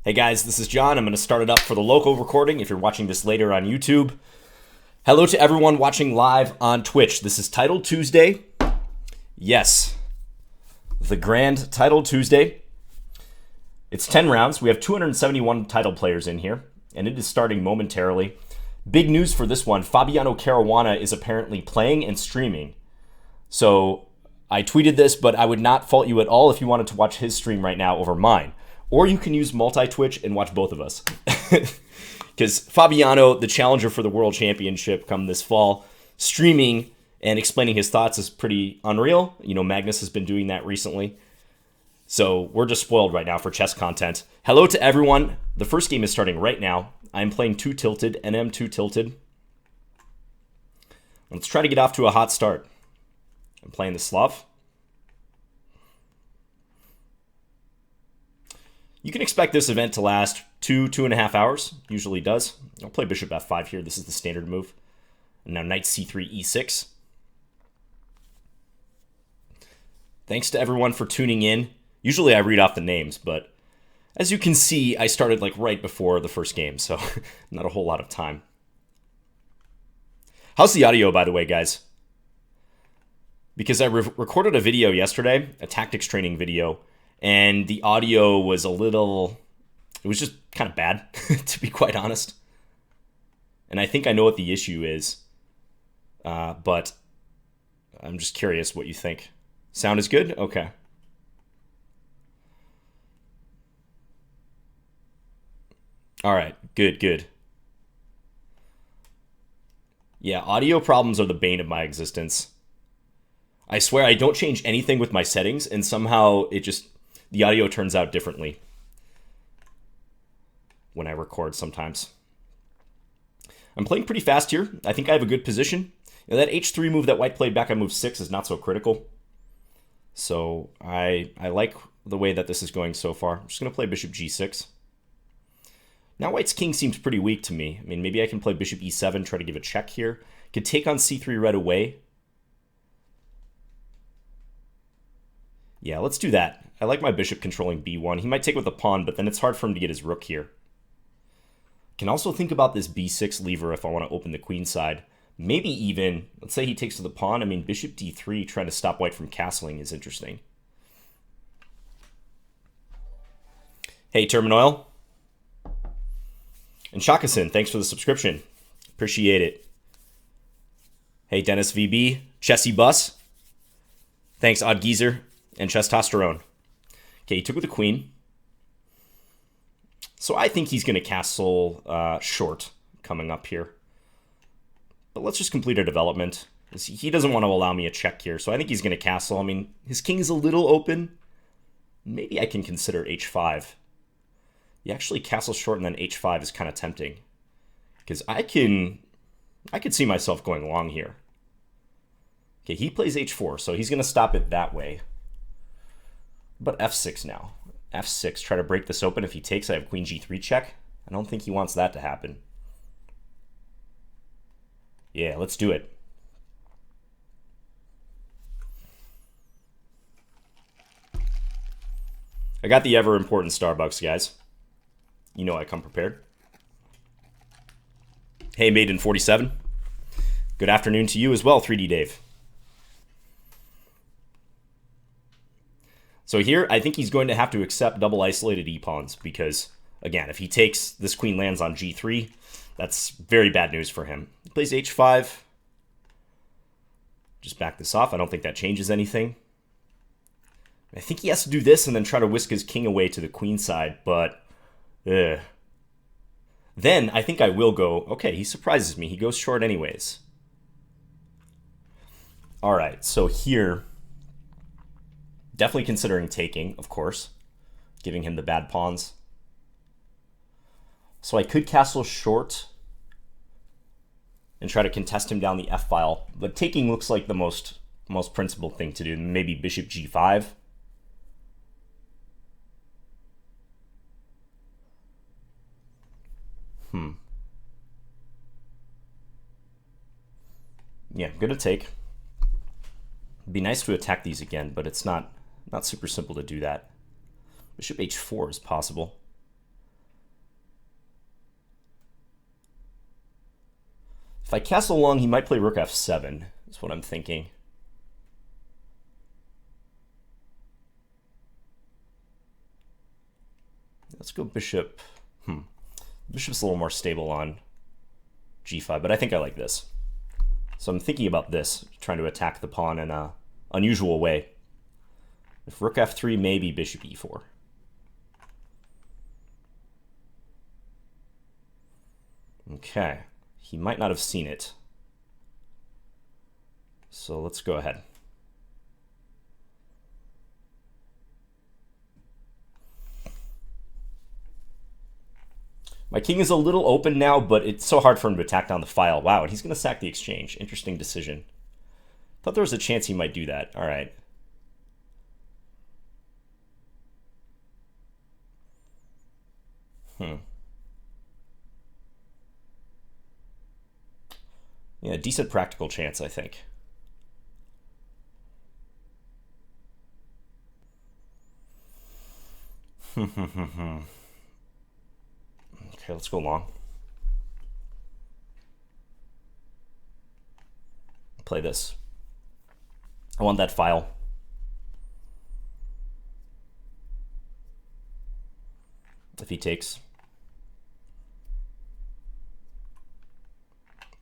Hey guys, this is John. I'm going to start it up for the local recording if you're watching this later on YouTube. Hello to everyone watching live on Twitch. This is Title Tuesday. Yes, the grand Title Tuesday. It's 10 rounds. We have 271 title players in here, and it is starting momentarily. Big news for this one. Fabiano Caruana is apparently playing and streaming. So I tweeted this, but I would not fault you at all if you wanted to watch his stream right now over mine. Or you can use multi-Twitch and watch both of us. Because Fabiano, the challenger for the World Championship come this fall, streaming and explaining his thoughts is pretty unreal. You know, Magnus has been doing that recently. So we're just spoiled right now for chess content. Hello to everyone. The first game is starting right now. I'm playing 2 Tilted, NM 2 Tilted. Let's try to get off to a hot start. I'm playing the Slav. You can expect this event to last 2.5 hours. Usually does. I'll play bishop f5 here. This is the standard move. And now knight c3, e6. Thanks to everyone for tuning in. Usually I read off the names, but as you can see, I started like right before the first game, so not a whole lot of time. How's the audio, by the way, guys? Because I recorded a video yesterday, a tactics training video, and the audio was it was just kind of bad, to be quite honest. And I think I know what the issue is, but I'm just curious what you think. Sound is good? Okay. All right, good. Yeah, audio problems are the bane of my existence. I swear I don't change anything with my settings, and somehow the audio turns out differently when I record sometimes. I'm playing pretty fast here. I think I have a good position. You know, that h3 move that white played back on move 6 is not so critical. So I like the way that this is going so far. I'm just going to play bishop g6. Now white's king seems pretty weak to me. I mean, maybe I can play bishop e7, try to give a check here. Could take on c3 right away. Yeah, let's do that. I like my bishop controlling b1. He might take with a pawn, but then it's hard for him to get his rook here. Can also think about this b6 lever if I want to open the queen side. Maybe even, let's say he takes to the pawn. I mean, bishop d3 trying to stop white from castling is interesting. Hey, Terminoil. And Shakasin, thanks for the subscription. Appreciate it. Hey, Dennis VB. Chessy Bus. Thanks, Odd Geezer. And Chestosterone. Okay, he took with the queen. So I think he's going to castle short coming up here. But let's just complete our development. He doesn't want to allow me a check here, so I think he's going to castle. I mean, his king is a little open. Maybe I can consider h5. He actually castles short and then h5 is kind of tempting. Because I could see myself going long here. Okay, he plays h4, so he's going to stop it that way. But f6 now. f6, try to break this open. If he takes, I have queen g3 check. I don't think he wants that to happen. Yeah, let's do it. I got the ever-important Starbucks, guys. You know I come prepared. Hey, Maiden47. Good afternoon to you as well, 3D Dave. So here, I think he's going to have to accept double isolated e-pawns because, again, if he takes, this queen lands on g3, that's very bad news for him. He plays h5. Just back this off. I don't think that changes anything. I think he has to do this and then try to whisk his king away to the queen side, but then I think I will go, okay, he surprises me. He goes short anyways. All right, so here, definitely considering taking, of course, giving him the bad pawns. So I could castle short and try to contest him down the f-file, but taking looks like the most principled thing to do. Maybe bishop g5. Yeah, I'm gonna take. It'd be nice to attack these again, but it's not super simple to do that. Bishop h4 is possible. If I castle long, he might play rook f7, is what I'm thinking. Let's go bishop. Bishop's a little more stable on g5, but I think I like this. So I'm thinking about this, trying to attack the pawn in an unusual way. If rook f3, maybe bishop e4. Okay, he might not have seen it. So let's go ahead. My king is a little open now, but it's so hard for him to attack down the file. Wow, and he's going to sack the exchange. Interesting decision. Thought there was a chance he might do that. All right. Yeah, decent practical chance, I think. Okay, let's go long. Play this. I want that file. If he takes.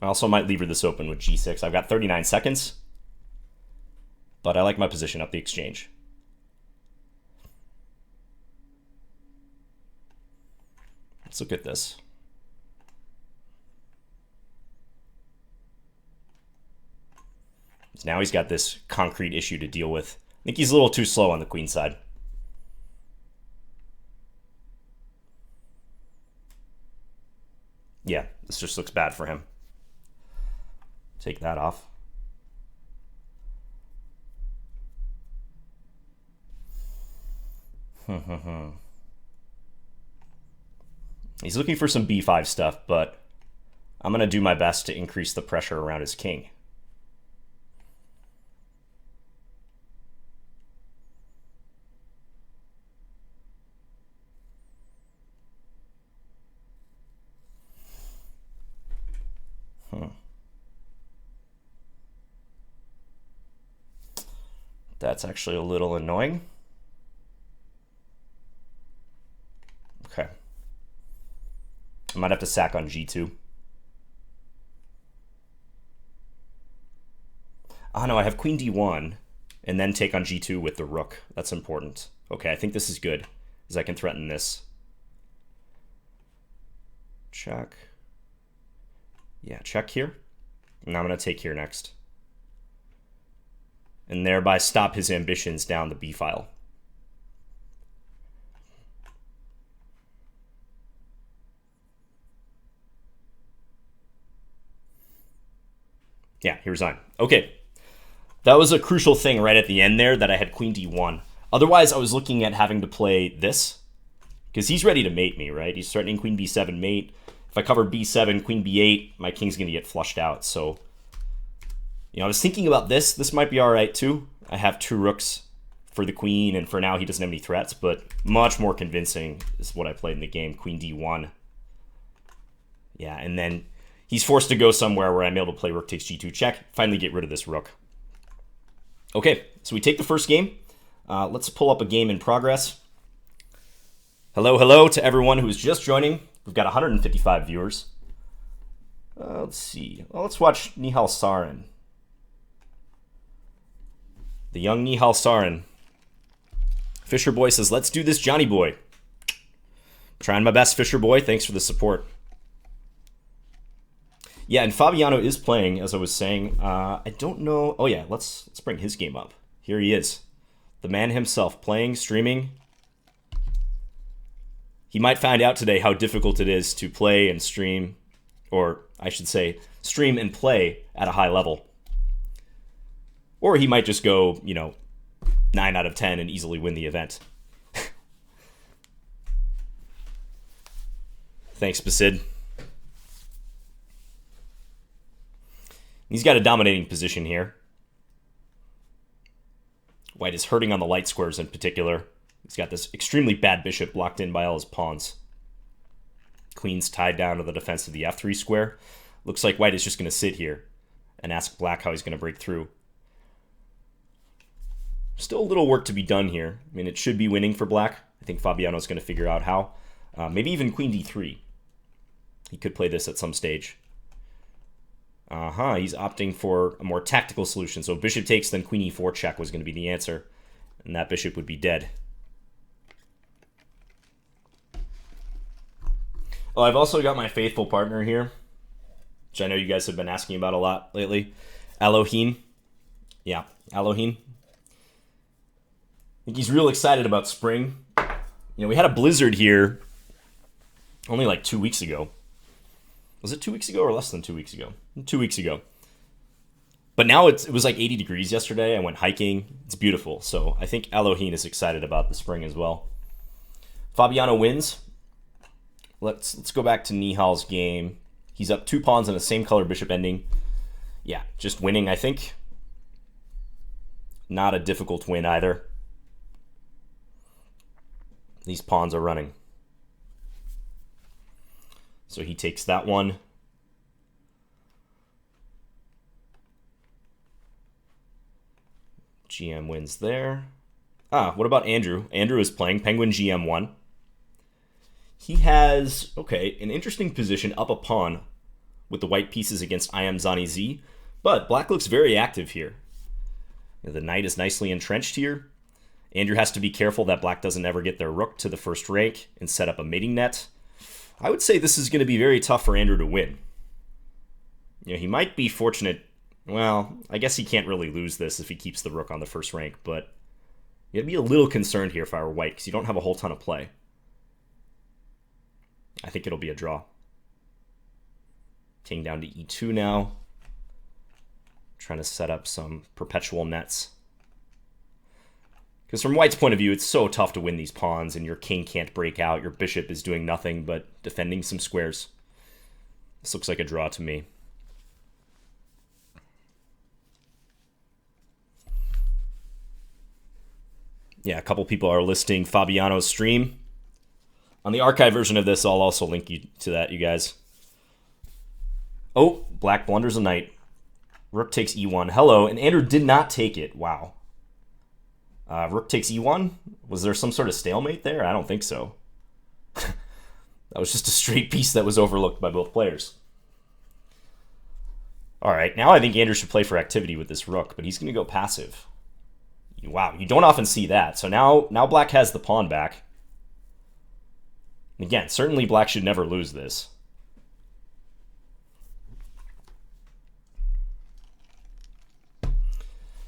I also might lever this open with g6. I've got 39 seconds, but I like my position up the exchange. Let's look at this. So now he's got this concrete issue to deal with. I think he's a little too slow on the queen side. Yeah, this just looks bad for him. Take that off. He's looking for some b5 stuff, but I'm going to do my best to increase the pressure around his king. That's actually a little annoying. Okay. I might have to sack on g2. Oh no, I have queen d1 and then take on g2 with the rook. That's important. Okay, I think this is good, because I can threaten this. Check. Yeah, check here. And I'm going to take here next. And thereby stop his ambitions down the b file. Yeah, he resigned. Okay. That was a crucial thing right at the end there, that I had queen d1. Otherwise, I was looking at having to play this, because he's ready to mate me, right? He's threatening queen b7 mate. If I cover b7, queen b8, my king's going to get flushed out. So, you know, I was thinking about this. This might be all right, too. I have two rooks for the queen, and for now he doesn't have any threats, but much more convincing is what I played in the game, queen d1. Yeah, and then he's forced to go somewhere where I'm able to play rook takes g2 check, finally get rid of this rook. Okay, so we take the first game. Let's pull up a game in progress. Hello to everyone who is just joining. We've got 155 viewers. Let's see. Well, let's watch Nihal Sarin. The young Nihal Sarin. Fisher Boy says, let's do this, Johnny Boy. Trying my best, Fisher Boy. Thanks for the support. Yeah, and Fabiano is playing, as I was saying. I don't know. Oh, yeah, let's bring his game up. Here he is. The man himself, playing, streaming. He might find out today how difficult it is to play and stream, or I should say, stream and play at a high level. Or he might just go, 9 out of 10 and easily win the event. Thanks, Basid. He's got a dominating position here. White is hurting on the light squares in particular. He's got this extremely bad bishop blocked in by all his pawns. Queen's tied down to the defense of the f3 square. Looks like white is just going to sit here and ask black how he's going to break through. Still a little work to be done here. I mean, it should be winning for black. I think Fabiano is going to figure out how. Maybe even queen d3. He could play this at some stage. He's opting for a more tactical solution. So bishop takes, then queen e4 check was going to be the answer. And that bishop would be dead. Oh, I've also got my faithful partner here, which I know you guys have been asking about a lot lately. Elohim. Yeah, Elohim. I think he's real excited about spring. You know, we had a blizzard here only like 2 weeks ago. Was it 2 weeks ago or less than 2 weeks ago? 2 weeks ago. But now it was like 80 degrees yesterday. I went hiking. It's beautiful. So I think Elohim is excited about the spring as well. Fabiano wins. Let's go back to Nihal's game. He's up 2 pawns on the same color bishop ending. Yeah, just winning, I think. Not a difficult win either. These pawns are running. So he takes that one. GM wins there. What about Andrew? Andrew is playing Penguin GM1. He has, okay, an interesting position up a pawn with the white pieces against I am Zani Z, but black looks very active here. You know, the knight is nicely entrenched here. Andrew has to be careful that black doesn't ever get their rook to the first rank and set up a mating net. I would say this is going to be very tough for Andrew to win. You know, he might be fortunate. Well, I guess he can't really lose this if he keeps the rook on the first rank, but I'd be a little concerned here if I were white because you don't have a whole ton of play. I think it'll be a draw. King down to e2 now. Trying to set up some perpetual nets. Because from white's point of view, it's so tough to win these pawns, and your king can't break out. Your bishop is doing nothing but defending some squares. This looks like a draw to me. Yeah, a couple people are listing Fabiano's stream. On the archive version of this, I'll also link you to that, you guys. Oh, black blunders a knight. Rook takes e1. Hello, and Andrew did not take it. Wow. Rook takes e1. Was there some sort of stalemate there? I don't think so. That was just a straight piece that was overlooked by both players. All right, now I think Andrew should play for activity with this rook, but he's going to go passive. Wow, you don't often see that. So now black has the pawn back. Again, certainly black should never lose this.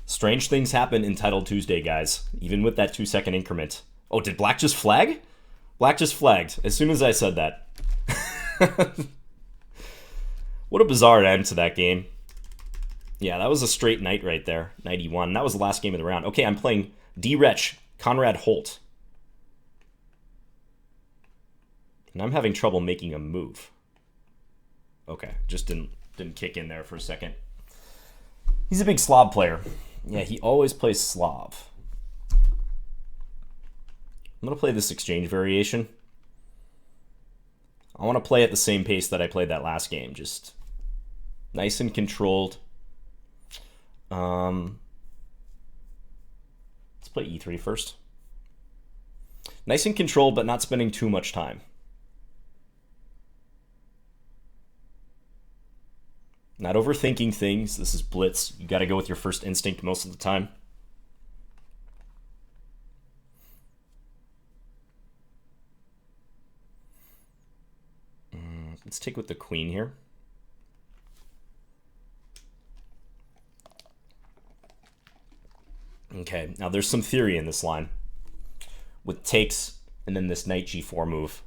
Strange things happen Entitled Tuesday, guys. Even with that 2-second increment. Oh, did black just flag? Black just flagged as soon as I said that. What a bizarre end to that game. Yeah, that was a straight knight right there. Knight e1. That was the last game of the round. Okay, I'm playing D-Wretch, Conrad Holt. And I'm having trouble making a move. Okay, just didn't kick in there for a second. He's a big Slav player. Yeah, he always plays Slav. I'm going to play this exchange variation. I want to play at the same pace that I played that last game. Just nice and controlled. Let's play e3 first. Nice and controlled, but not spending too much time. Not overthinking things. This is blitz. You got to go with your first instinct most of the time. Let's take with the queen here. Okay, now there's some theory in this line. With takes and then this knight g4 move.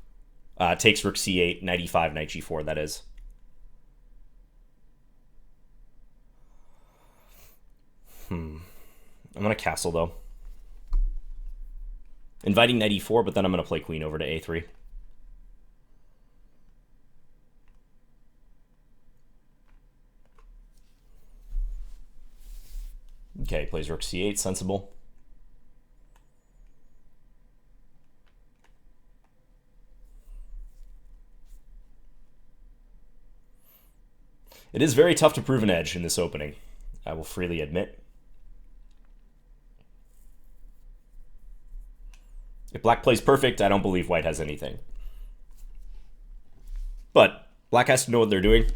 Takes rook c8, knight e5, knight g4, that is. I'm going to castle, though. Inviting knight e4, but then I'm going to play queen over to a3. Okay, plays rook c8, sensible. It is very tough to prove an edge in this opening, I will freely admit. If black plays perfect, I don't believe white has anything. But black has to know what they're doing.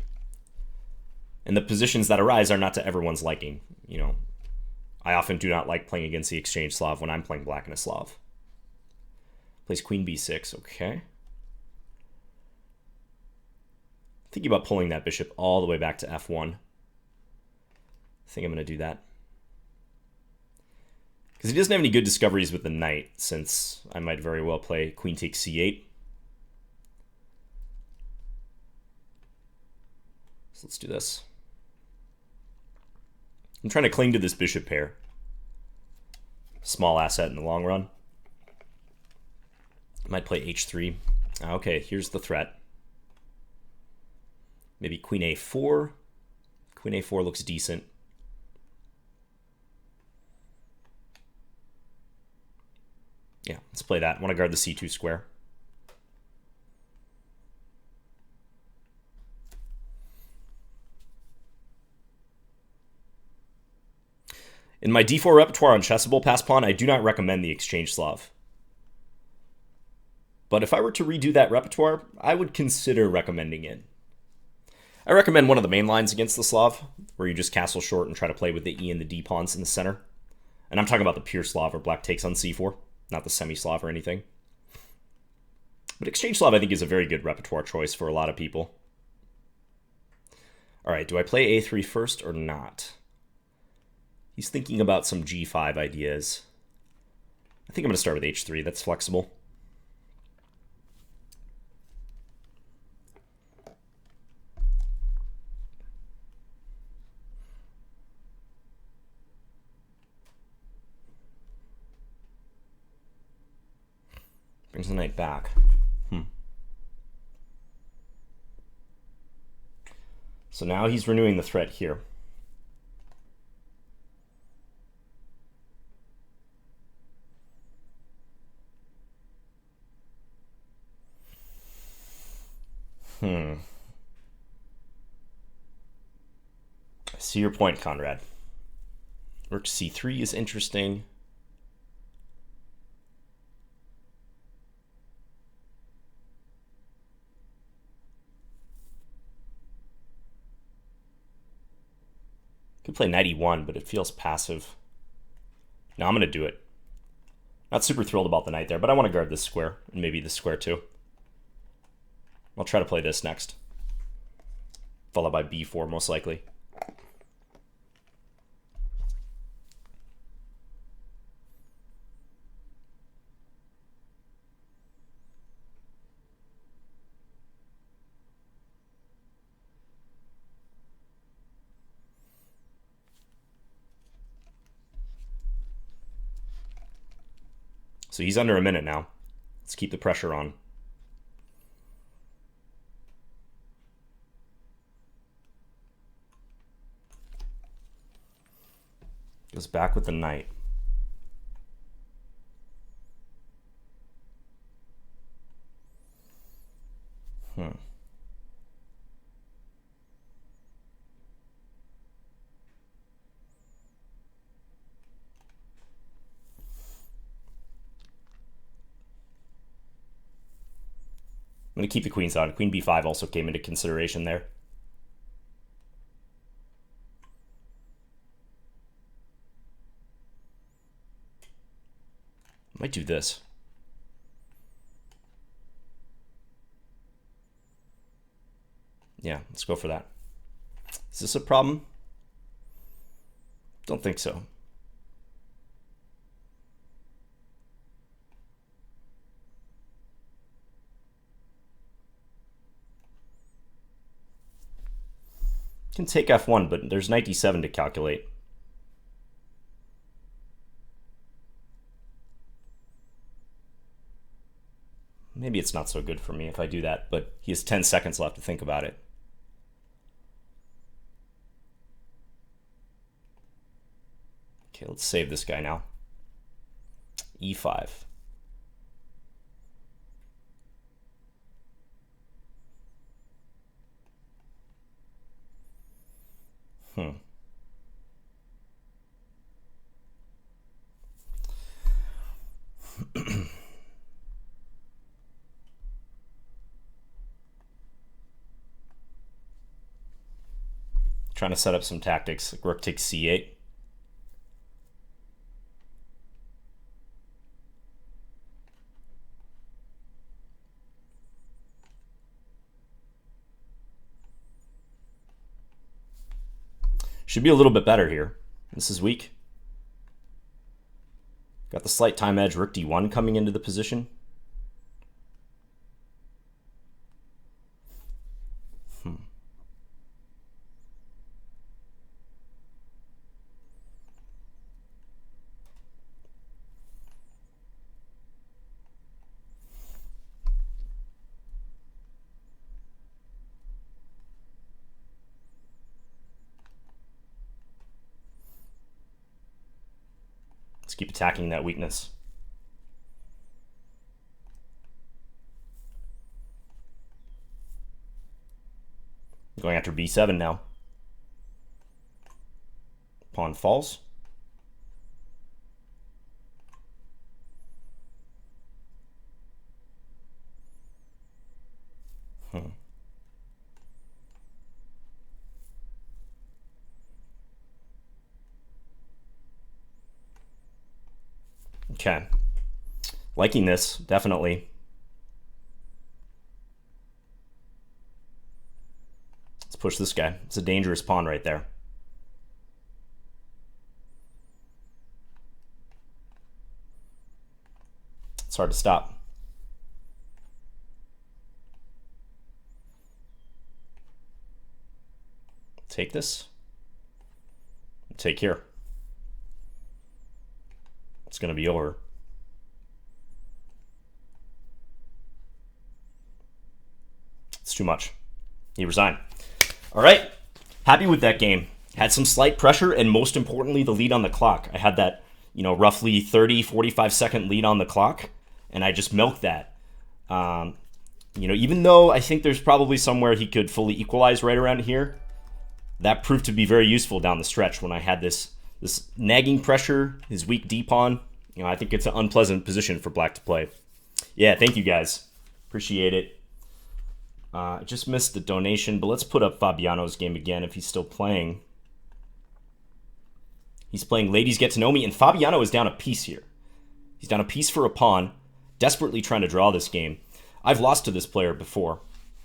And the positions that arise are not to everyone's liking. You know, I often do not like playing against the exchange Slav when I'm playing black and a Slav. Plays queen b6, okay. Thinking about pulling that bishop all the way back to f1. I think I'm going to do that. Because he doesn't have any good discoveries with the knight, since I might very well play queen takes c8. So let's do this. I'm trying to cling to this bishop pair. Small asset in the long run. I might play h3. Okay, here's the threat. Maybe queen a4. Queen a4 looks decent. Yeah, let's play that. I want to guard the c2 square. In my d4 repertoire on Chessable pass pawn, I do not recommend the exchange Slav. But if I were to redo that repertoire, I would consider recommending it. I recommend one of the main lines against the Slav, where you just castle short and try to play with the e and the d pawns in the center. And I'm talking about the pure Slav, where black takes on c4, not the semi-Slav or anything. But exchange Slav, I think, is a very good repertoire choice for a lot of people. All right, do I play a3 first or not? He's thinking about some g5 ideas. I think I'm going to start with h3. That's flexible. Brings the knight back. So now he's renewing the threat here. I see your point, Conrad. Rook c3 is interesting. Could play knight e1, but it feels passive. No, I'm going to do it. Not super thrilled about the knight there, but I want to guard this square, and maybe this square too. I'll try to play this next. Followed by b4, most likely. So he's under a minute now. Let's keep the pressure on. Goes back with the knight. I'm going to keep the queens on. Queen b5 also came into consideration there. Might do this. Yeah, let's go for that. Is this a problem? Don't think so. Can take f1, but there's knight d7 to calculate. Maybe it's not so good for me if I do that, but he has 10 seconds left to think about it. Okay, let's save this guy now. e5. Hmm. Trying to set up some tactics. Like rook takes c8. Should be a little bit better here. This is weak. Got the slight time edge, rook d1 coming into the position. Let's keep attacking that weakness. Going after b7 now. Pawn falls. Okay. Liking this, definitely. Let's push this guy. It's a dangerous pawn right there. It's hard to stop. Take this. Take here. It's going to be over. It's too much. He resigned. All right. Happy with that game. Had some slight pressure, and most importantly, the lead on the clock. I had that, roughly 30, 45-second lead on the clock, and I just milked that. Even though I think there's probably somewhere he could fully equalize right around here, that proved to be very useful down the stretch when I had this nagging pressure, his weak D pawn. I think it's an unpleasant position for black to play. Yeah, thank you guys. Appreciate it. I just missed the donation, but let's put up Fabiano's game again if he's still playing. He's playing Ladies Get to Know Me, and Fabiano is down a piece here. He's down a piece for a pawn, desperately trying to draw this game. I've lost to this player before,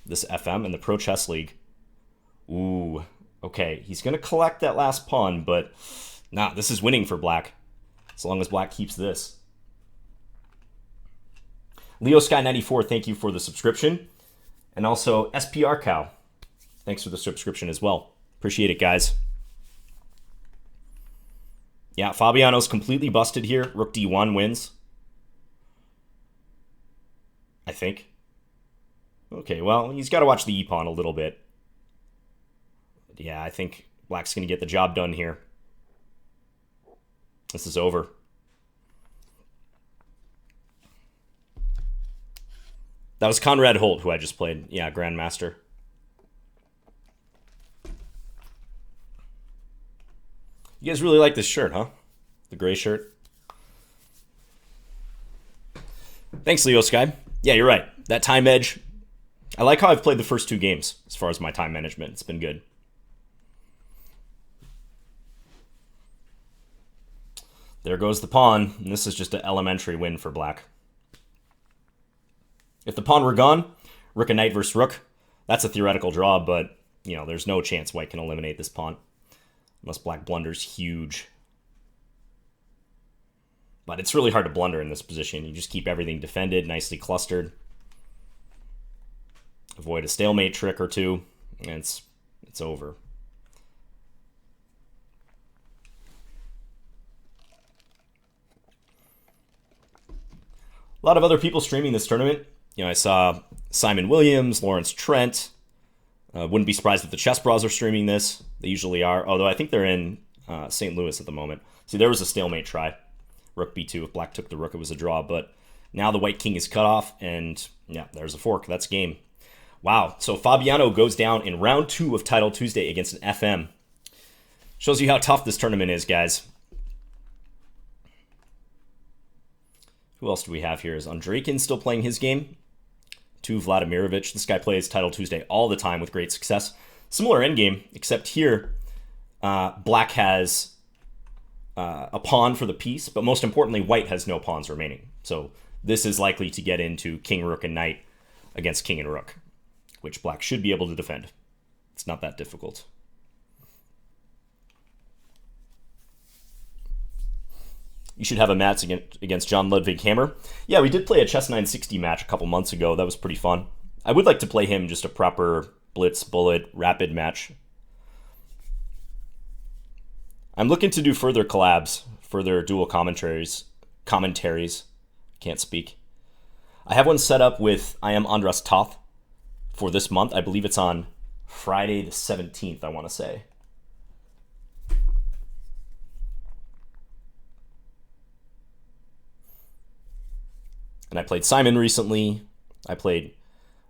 this FM in the Pro Chess League. Ooh, okay. He's going to collect that last pawn, but nah, this is winning for black, as long as black keeps this. Leo Sky 94, thank you for the subscription. And also SPR Cow, thanks for the subscription as well. Appreciate it, guys. Yeah, Fabiano's completely busted here. Rook D1 wins, I think. Okay, well, he's got to watch the E-pawn a little bit. Yeah, I think black's going to get the job done here. This is over. That was Conrad Holt, who I just played. Yeah, Grandmaster. You guys really like this shirt, huh? The gray shirt. Thanks, Leo Sky. Yeah, you're right. That time edge. I like how I've played the first two games as far as my time management. It's been good. There goes the pawn. And this is just an elementary win for black. If the pawn were gone, rook and knight versus rook, that's a theoretical draw, but, there's no chance white can eliminate this pawn. Unless black blunders huge. But it's really hard to blunder in this position. You just keep everything defended, nicely clustered. Avoid a stalemate trick or two, and it's over. A lot of other people streaming this tournament. I saw Simon Williams, Lawrence Trent. Wouldn't be surprised if the Chess Bros are streaming this. They usually are, although I think they're in St. Louis at the moment. See, there was a stalemate try. Rook b2. If black took the rook, it was a draw, but now the white king is cut off, and yeah, there's a fork. That's game. Wow. So Fabiano goes down in round 2 of Title Tuesday against an FM. Shows you how tough this tournament is, guys. Who else do we have here? Is Andrakin still playing his game? To Vladimirovich. This guy plays Title Tuesday all the time with great success. Similar endgame, except here, black has a pawn for the piece, but most importantly, white has no pawns remaining. So this is likely to get into king, rook, and knight against king and rook, which black should be able to defend. It's not that difficult. You should have a match against John Ludvik Hammer. Yeah, we did play a Chess 960 match a couple months ago. That was pretty fun. I would like to play him just a proper blitz, bullet, rapid match. I'm looking to do further collabs, further dual commentaries. Can't speak. I have one set up with I am Andras Toth for this month. I believe it's on Friday the 17th, I want to say. And I played Simon recently. I played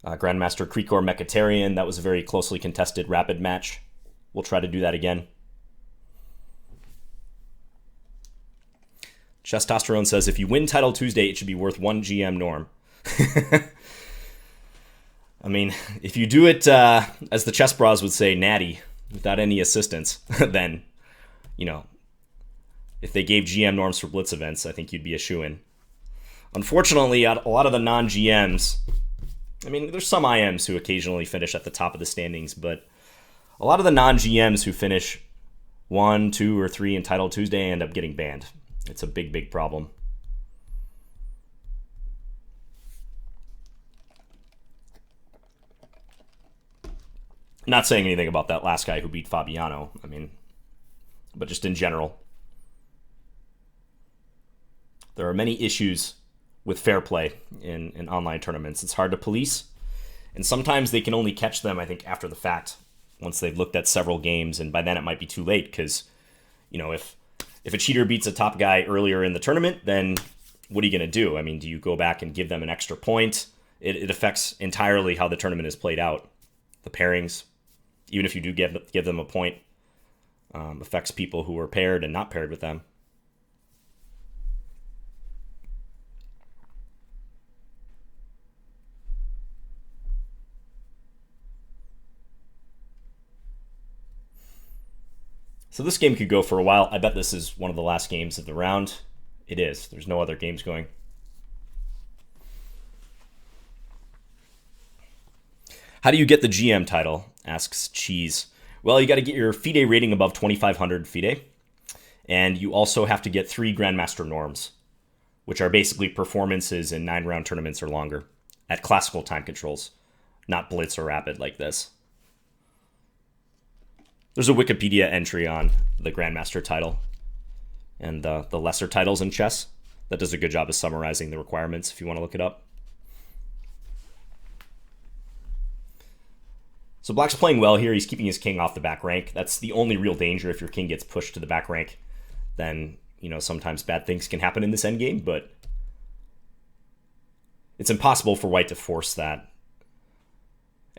Grandmaster Krikor Mekatarian. That was a very closely contested rapid match. We'll try to do that again. Chestosterone says, if you win Title Tuesday, it should be worth 1 GM norm. I mean, if you do it, as the chess bras would say, natty, without any assistance, then, you know, if they gave GM norms for blitz events, I think you'd be a shoo-in. Unfortunately, a lot of the non-GMs, I mean, there's some IMs who occasionally finish at the top of the standings, but a lot of the non-GMs who finish 1, 2, or 3 in Title Tuesday end up getting banned. It's a big, big problem. Not saying anything about that last guy who beat Fabiano, I mean, but just in general. There are many issues with fair play in online tournaments. It's hard to police, and sometimes they can only catch them, I think, after the fact, once they've looked at several games, and by then it might be too late, because, you know, if a cheater beats a top guy earlier in the tournament, then what are you going to do? I mean, do you go back and give them an extra point? It affects entirely how the tournament is played out. The pairings, even if you do give them a point, affects people who are paired and not paired with them. So this game could go for a while. I bet this is one of the last games of the round. It is. There's no other games going. How do you get the GM title? Asks Cheese. Well, you got to get your FIDE rating above 2,500 FIDE. And you also have to get 3 Grandmaster norms, which are basically performances in 9-round tournaments or longer at classical time controls, not blitz or rapid like this. There's a Wikipedia entry on the Grandmaster title and the lesser titles in chess that does a good job of summarizing the requirements if you want to look it up. So black's playing well here. He's keeping his king off the back rank. That's the only real danger. If your king gets pushed to the back rank, then, you know, sometimes bad things can happen in this endgame, but it's impossible for white to force that.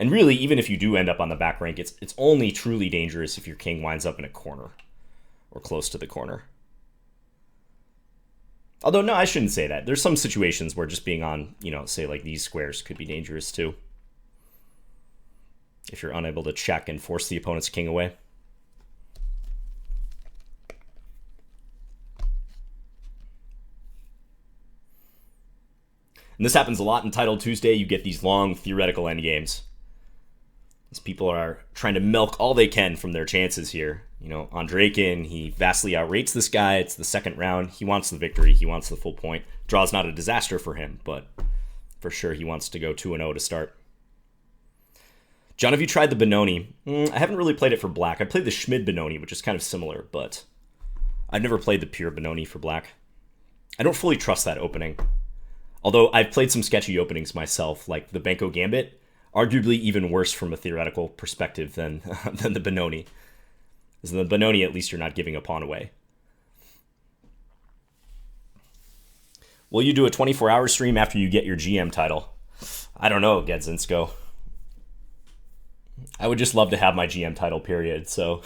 And really, even if you do end up on the back rank, it's only truly dangerous if your king winds up in a corner or close to the corner. Although, no, I shouldn't say that. There's some situations where just being on, you know, say like these squares could be dangerous too, if you're unable to check and force the opponent's king away. And this happens a lot in Title Tuesday. You get these long theoretical endgames, as people are trying to milk all they can from their chances here. You know, Andrakin, he vastly outrates this guy. It's the second round. He wants the victory. He wants the full point. Draw's not a disaster for him, but for sure he wants to go 2-0 to start. John, have you tried the Benoni? I haven't really played it for black. I played the Schmid Benoni, which is kind of similar, but I've never played the pure Benoni for black. I don't fully trust that opening. Although I've played some sketchy openings myself, like the Banco Gambit, arguably even worse from a theoretical perspective than the Benoni. Because in the Benoni, at least you're not giving a pawn away. Will you do a 24-hour stream after you get your GM title? I don't know, Gedzinsko. I would just love to have my GM title, period. So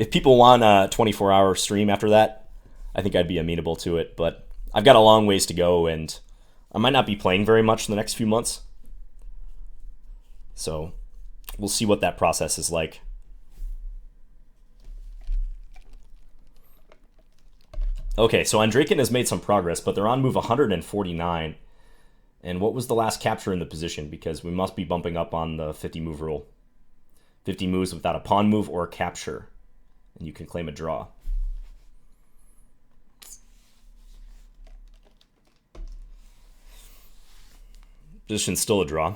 If people want a 24-hour stream after that, I think I'd be amenable to it. But I've got a long ways to go, and I might not be playing very much in the next few months. So we'll see what that process is like. Okay, so Andraken has made some progress, but they're on move 149. And what was the last capture in the position? Because we must be bumping up on the 50 move rule. 50 moves without a pawn move or a capture. And you can claim a draw. Position's still a draw.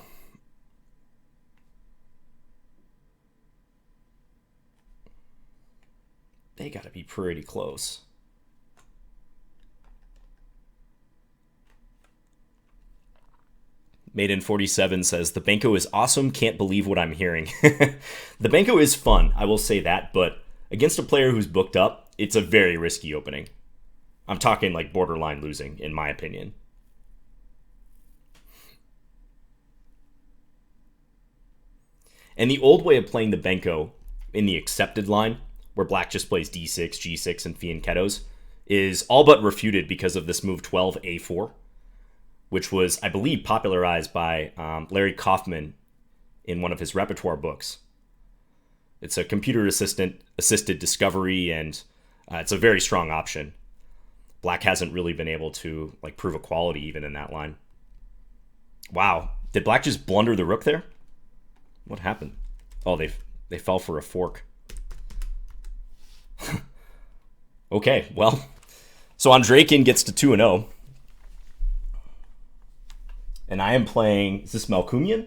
They gotta be pretty close. Maiden47 says, the Benko is awesome, can't believe what I'm hearing. The Benko is fun, I will say that, but against a player who's booked up, it's a very risky opening. I'm talking like borderline losing, in my opinion. And the old way of playing the Benko in the accepted line, where black just plays d6, g6, and fianchettos, is all but refuted because of this move 12, a4. Which was, I believe, popularized by Larry Kaufman in one of his repertoire books. It's a computer-assisted discovery, and it's a very strong option. Black hasn't really been able to prove equality even in that line. Wow, did black just blunder the rook there? What happened? Oh, they fell for a fork. Okay, well, so Andraken gets to 2-0. And I am playing, is this Melkumian?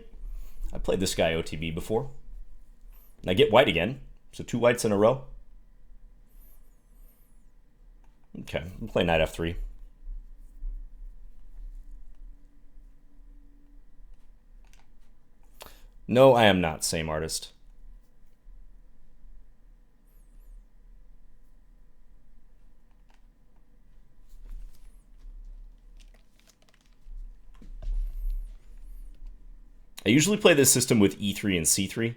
I played this guy OTB before. And I get white again. So 2 whites in a row. Okay, I'll play knight f3. No, I am not. Same artist. I usually play this system with e3 and c3.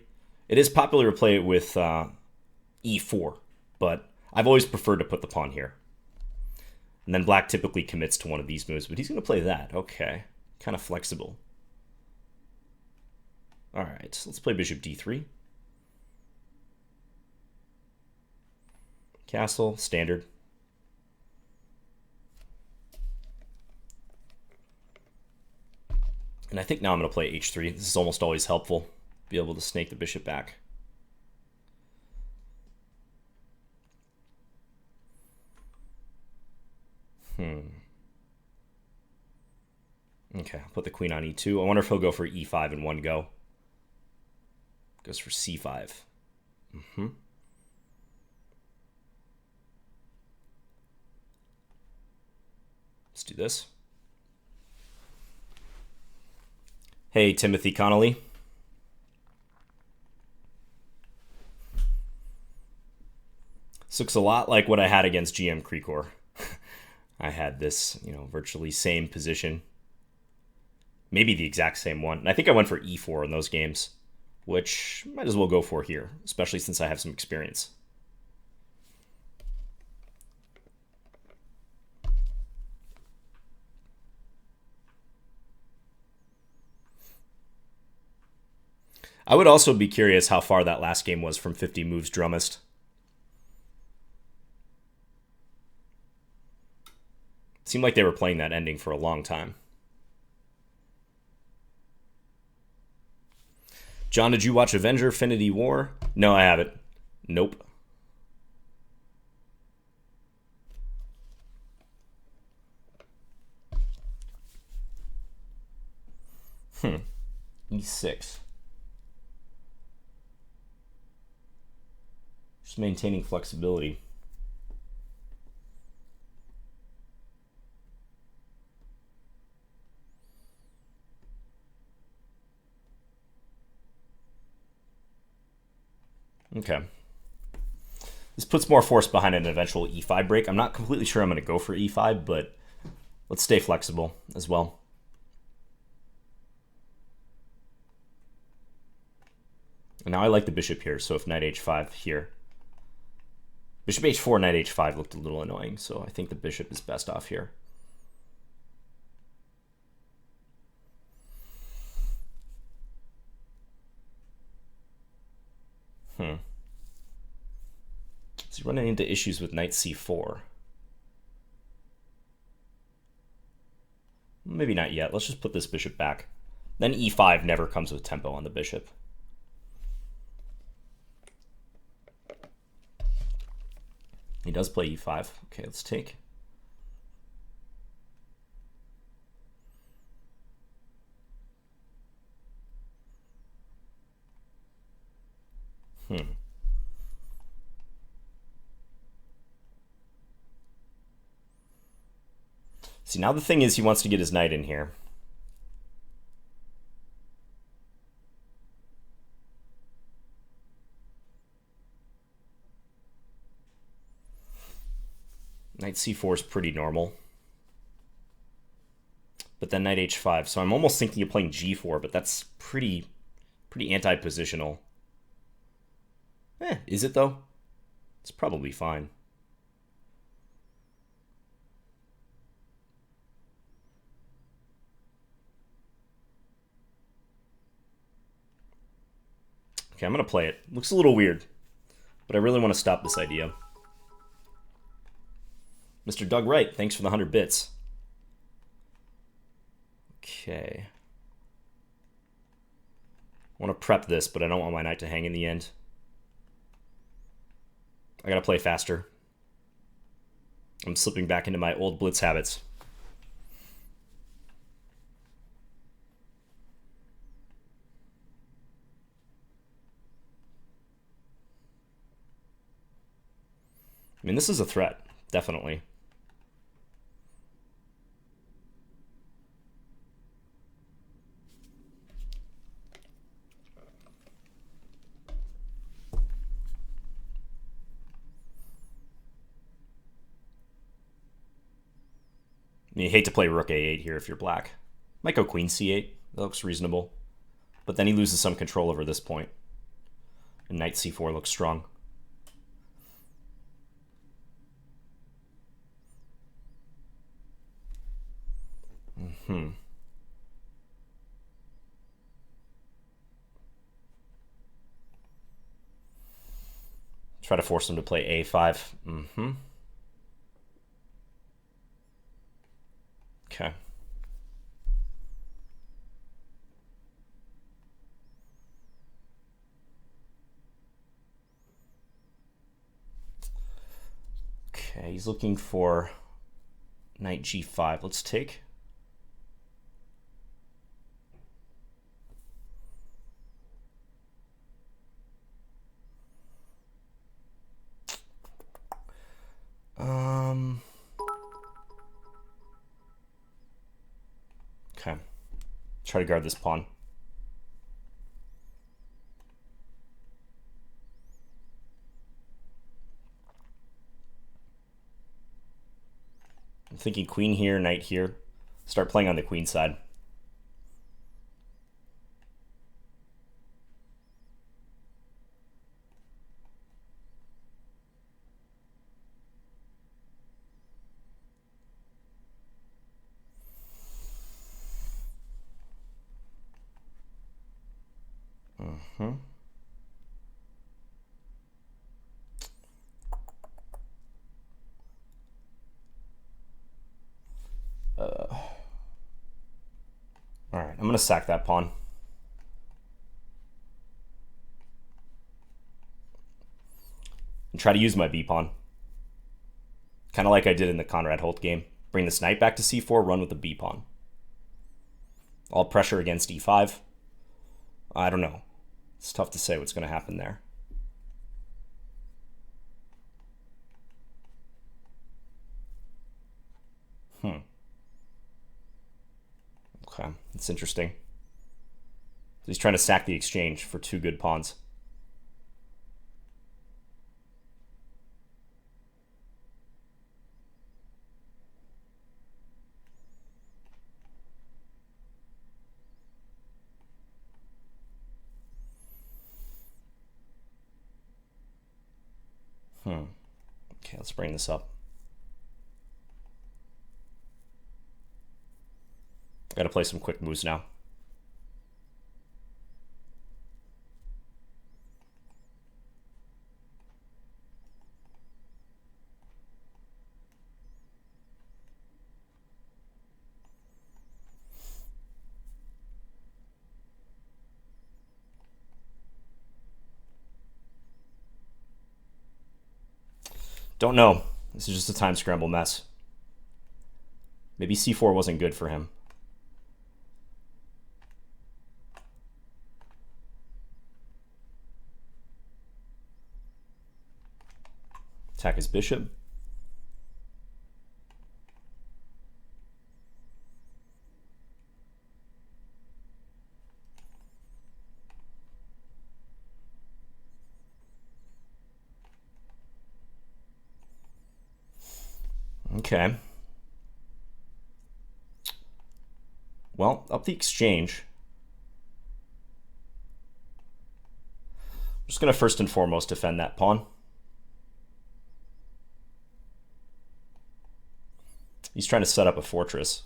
It is popular to play it with e4, but I've always preferred to put the pawn here. And then black typically commits to one of these moves, but he's going to play that. Okay, kind of flexible. All right, so let's play bishop d3. Castle, standard. And I think now I'm going to play h3. This is almost always helpful. Be able to snake the bishop back. Okay, I'll put the queen on e2. I wonder if he'll go for e5 in one go. Goes for c5. Let's do this. Hey, Timothy Connolly. This looks a lot like what I had against GM Krikor. I had this, virtually same position. Maybe the exact same one. And I think I went for e4 in those games, which might as well go for here, especially since I have some experience. I would also be curious how far that last game was from 50 moves drummist. It seemed like they were playing that ending for a long time. John, did you watch Avenger Infinity War? No, I haven't. Nope. E6. Just maintaining flexibility. Okay. This puts more force behind an eventual e5 break. I'm not completely sure I'm going to go for e5, but let's stay flexible as well. And now I like the bishop here, so if knight h5 here, Bishop h4, knight h5 looked a little annoying, so I think the bishop is best off here. Is he running into issues with knight c4? Maybe not yet. Let's just put this bishop back. Then e5 never comes with tempo on the bishop. He does play e5. Okay, let's take. See, now the thing is he wants to get his knight in here. Knight c4 is pretty normal. But then knight h5. So I'm almost thinking of playing g4, but that's pretty anti-positional. Is it though? It's probably fine. Okay, I'm going to play it. Looks a little weird, but I really want to stop this idea. Mr. Doug Wright, thanks for the 100 bits. Okay. I want to prep this, but I don't want my knight to hang in the end. I got to play faster. I'm slipping back into my old blitz habits. I mean, this is a threat, definitely. I mean, you hate to play rook a8 here if you're black. Might go queen c8. That looks reasonable. But then he loses some control over this point. And knight c4 looks strong. Try to force him to play a5. Okay. Okay, he's looking for knight g5. Let's take. Okay. Try to guard this pawn. I'm thinking queen here, knight here. Start playing on the queen side. Alright, I'm going to sack that pawn. And try to use my b-pawn. Kind of like I did in the Conrad Holt game. Bring this knight back to c4, run with the b-pawn. All pressure against e5. I don't know. It's tough to say what's going to happen there. Okay, that's interesting. He's trying to sack the exchange for two good pawns. Okay, let's bring this up. Got to play some quick moves now. Don't know. This is just a time scramble mess. Maybe c4 wasn't good for him. Attack his bishop. Okay. Well, up the exchange. I'm just going to first and foremost defend that pawn. He's trying to set up a fortress.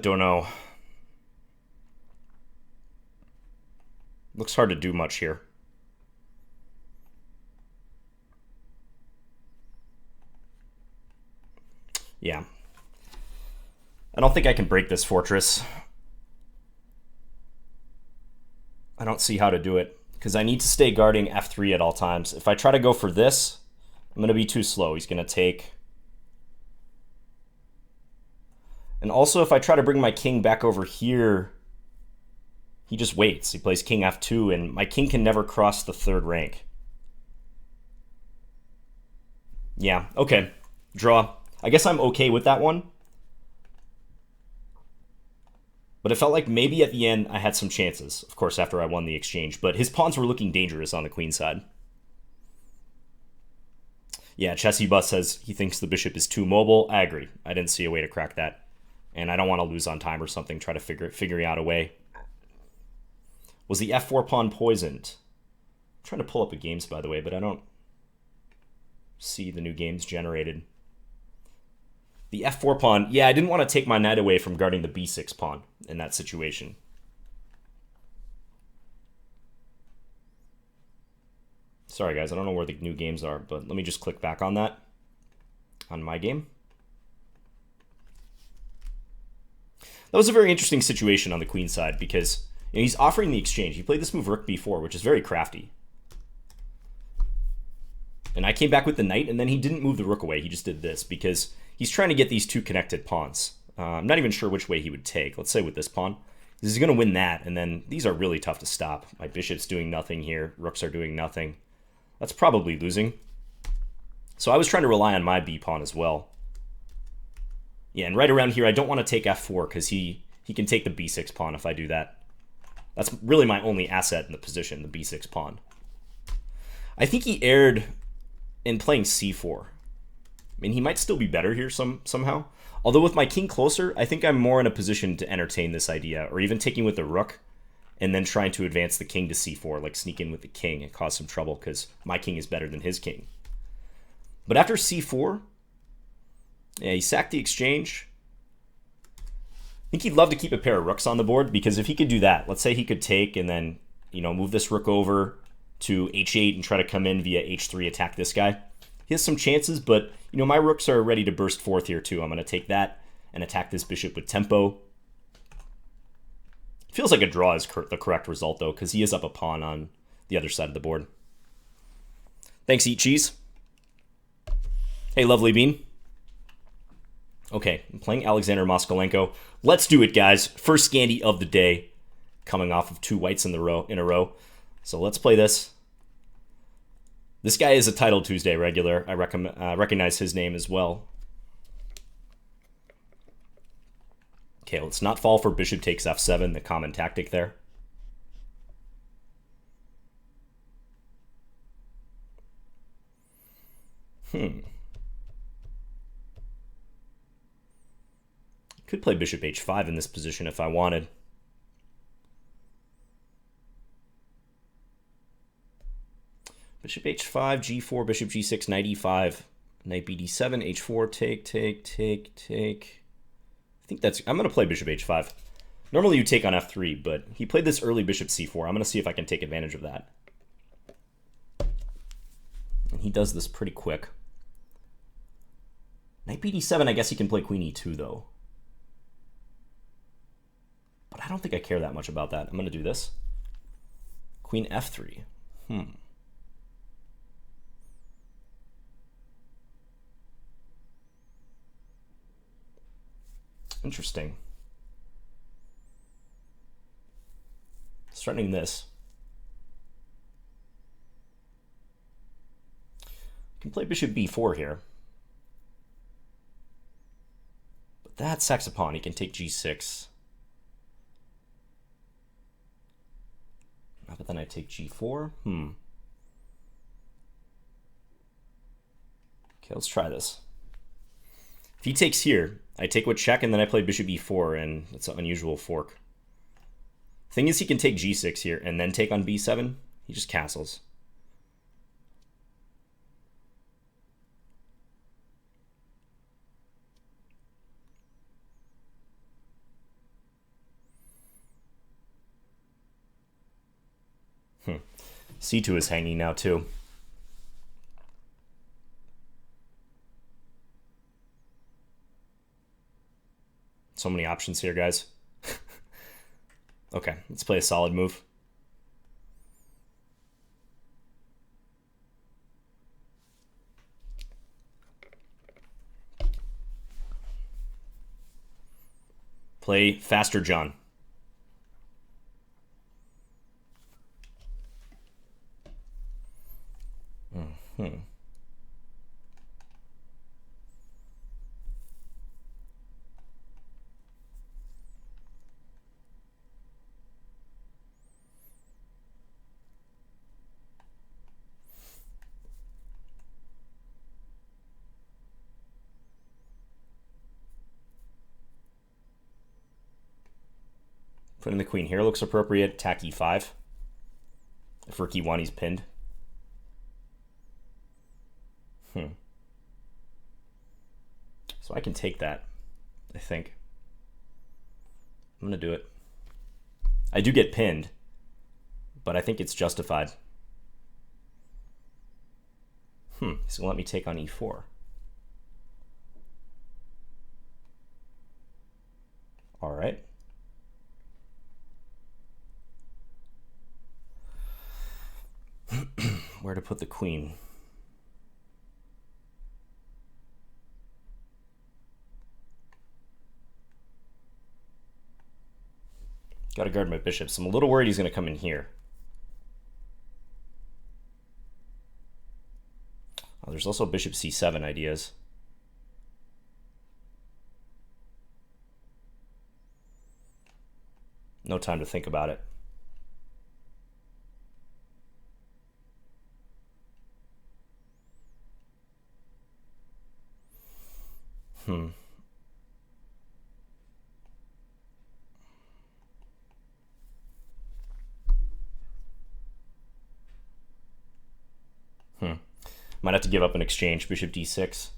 Don't know. Looks hard to do much here. Yeah. I don't think I can break this fortress. I don't see how to do it, because I need to stay guarding f3 at all times. If I try to go for this, I'm going to be too slow. He's going to take... And also, if I try to bring my king back over here, he just waits. He plays king f2, and my king can never cross the third rank. Yeah, okay. Draw. I guess I'm okay with that one. But it felt like maybe at the end I had some chances, of course, after I won the exchange. But his pawns were looking dangerous on the queen side. Yeah, Chessy Bus says he thinks the bishop is too mobile. I agree. I didn't see a way to crack that. And I don't want to lose on time or something, try to figure out a way. Was the f4 pawn poisoned? I'm trying to pull up the games, by the way, but I don't see the new games generated. The f4 pawn, yeah, I didn't want to take my knight away from guarding the b6 pawn in that situation. Sorry, guys, I don't know where the new games are, but let me just click back on that, on my game. That was a very interesting situation on the queen side because he's offering the exchange. He played this move rook b4, which is very crafty. And I came back with the knight, and then he didn't move the rook away. He just did this because he's trying to get these two connected pawns. I'm not even sure which way he would take. Let's say with this pawn. He's going to win that, and then these are really tough to stop. My bishop's doing nothing here. Rooks are doing nothing. That's probably losing. So I was trying to rely on my b pawn as well. Yeah, and right around here, I don't want to take f4 because he can take the b6 pawn if I do that. That's really my only asset in the position, the b6 pawn. I think he erred in playing c4. I mean, he might still be better here somehow. Although with my king closer, I think I'm more in a position to entertain this idea, or even taking with the rook and then trying to advance the king to c4, like sneak in with the king and cause some trouble because my king is better than his king. But after c4, yeah, he sacked the exchange. I think he'd love to keep a pair of rooks on the board because if he could do that, let's say he could take and then, move this rook over to h8 and try to come in via h3, attack this guy. He has some chances, but, my rooks are ready to burst forth here too. I'm going to take that and attack this bishop with tempo. Feels like a draw is the correct result, though, because he is up a pawn on the other side of the board. Thanks, Eat Cheese. Hey, Lovely Bean. Okay, I'm playing Alexander Moskalenko. Let's do it, guys. First Scandy of the day, coming off of 2 whites in a row. So let's play this. This guy is a Title Tuesday regular. I recognize his name as well. Okay, let's not fall for bishop takes f7, the common tactic there. Could play bishop h5 in this position if I wanted. Bishop h5, g4, bishop g6, knight e5, knight bd7, h4, take, take, take, take. I think that's... I'm going to play bishop h5. Normally you take on f3, but he played this early bishop c4. I'm going to see if I can take advantage of that. And he does this pretty quick. Knight bd7, I guess he can play queen e2, though. But I don't think I care that much about that. I'm going to do this. Queen f3. Interesting. Threatening this. Can play bishop b4 here. But that sacks a pawn. He can take g6. But then I take g4. Okay, let's try this. If he takes here, I take with check, and then I play bishop e4, and it's an unusual fork. Thing is, he can take g6 here, and then take on b7. He just castles. c2 is hanging now, too. So many options here, guys. Okay, let's play a solid move. Play faster, John. Putting the queen here looks appropriate. Attack e5. If Rook e1, he's pinned. So I can take that, I think. I'm going to do it. I do get pinned, but I think it's justified. He's going to let me take on e4. All right. Where to put the queen? Got to guard my bishops. I'm a little worried he's going to come in here. Oh, there's also bishop c7 ideas. No time to think about it. Might have to give up an exchange. Bishop d6.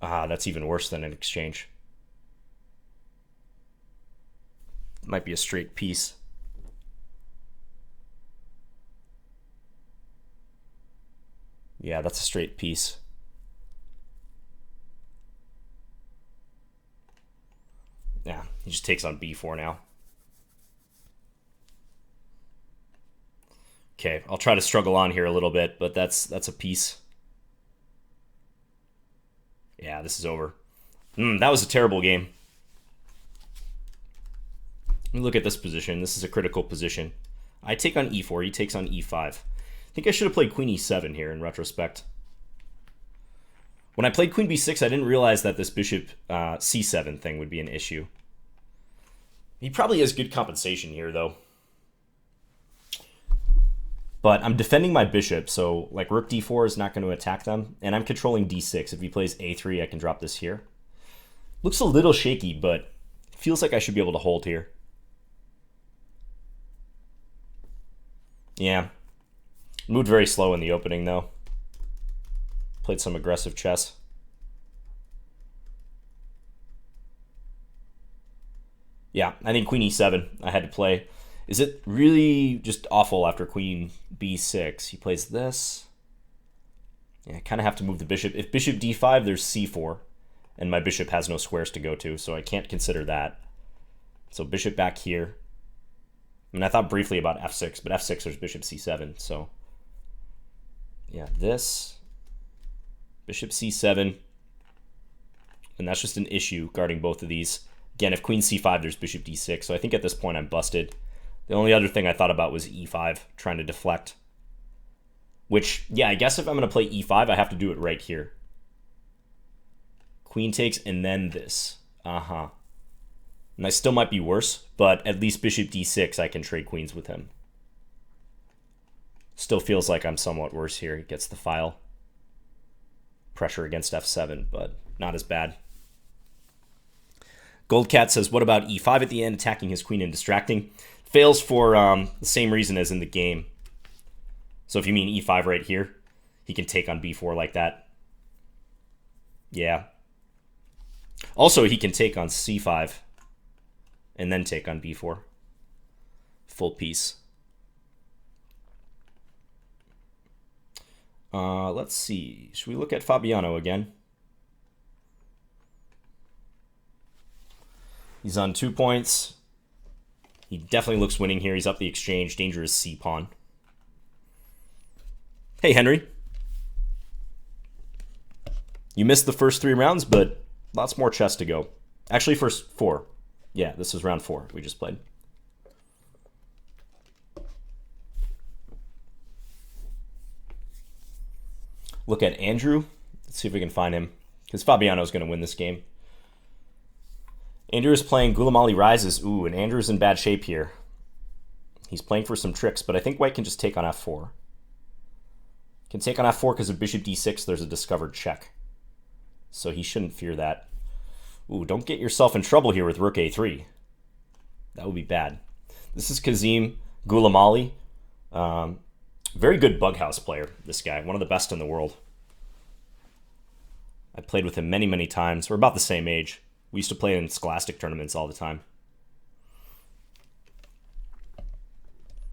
Ah, that's even worse than an exchange. Might be a straight piece. Yeah, that's a straight piece. Yeah, he just takes on b4 now. Okay, I'll try to struggle on here a little bit, but that's a piece. Yeah, this is over. That was a terrible game. Let me look at this position. This is a critical position. I take on e4. He takes on e5. I think I should have played queen e7 here in retrospect. When I played queen b6, I didn't realize that this bishop c7 thing would be an issue. He probably has good compensation here, though. But I'm defending my bishop, so like rook d4 is not going to attack them. And I'm controlling d6. If he plays a3, I can drop this here. Looks a little shaky, but feels like I should be able to hold here. Yeah. Moved very slow in the opening, though. Played some aggressive chess. Yeah, I think queen e7 I had to play. Is it really just awful after queen b6? He plays this. Yeah, I kind of have to move the bishop. If bishop d5, there's c4. And my bishop has no squares to go to, so I can't consider that. So bishop back here. I mean, I thought briefly about f6, but f6 there's bishop c7, so... Yeah, this. Bishop c7. And that's just an issue guarding both of these. Again, if queen c5, there's bishop d6, so I think at this point I'm busted. The only other thing I thought about was e5, trying to deflect. Which, yeah, I guess if I'm going to play e5, I have to do it right here. Queen takes, and then this. Uh-huh. And I still might be worse, but at least bishop d6, I can trade queens with him. Still feels like I'm somewhat worse here. He gets the file. Pressure against f7, but not as bad. Goldcat says, what about e5 at the end, attacking his queen and distracting? Fails for the same reason as in the game. So if you mean e5 right here, he can take on b4 like that. Yeah. Also, he can take on c5 and then take on b4. Full piece. Let's see. Should we look at Fabiano again? He's on 2 points. He definitely looks winning here. He's up the exchange. Dangerous c-pawn. Hey, Henry. You missed the first 3 rounds, but lots more chess to go. Actually, first 4. Yeah, this is round 4 we just played. Look at Andrew. Let's see if we can find him, because Fabiano is going to win this game. Andrew is playing Gulamali Rises. Ooh, and Andrew's in bad shape here. He's playing for some tricks, but I think white can just take on f4. Can take on f4 because of bishop d6, there's a discovered check. So he shouldn't fear that. Ooh, don't get yourself in trouble here with rook a3. That would be bad. This is Kazim Gulamali. Very good bughouse player, this guy. One of the best in the world. I played with him many, many times. We're about the same age. We used to play in Scholastic tournaments all the time.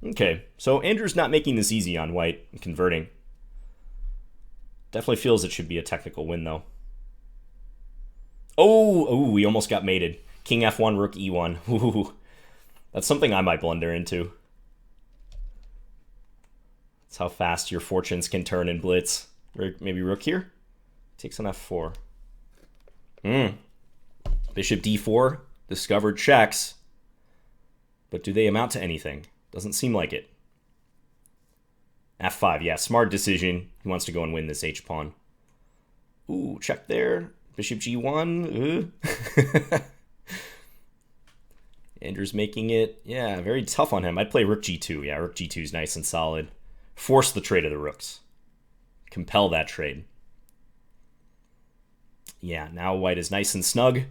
Okay, so Andrew's not making this easy on white and converting. Definitely feels it should be a technical win, though. Oh, we almost got mated. King f1, rook e1. Ooh, that's something I might blunder into. That's how fast your fortunes can turn in blitz. Maybe rook here? Takes on f4. Bishop d4, discovered checks. But do they amount to anything? Doesn't seem like it. f5, yeah, smart decision. He wants to go and win this h-pawn. Ooh, check there. Bishop g1. Andrew's making it, yeah, very tough on him. I'd play rook g2. Yeah, rook g2 is nice and solid. Force the trade of the rooks. Compel that trade. Yeah, now white is nice and snug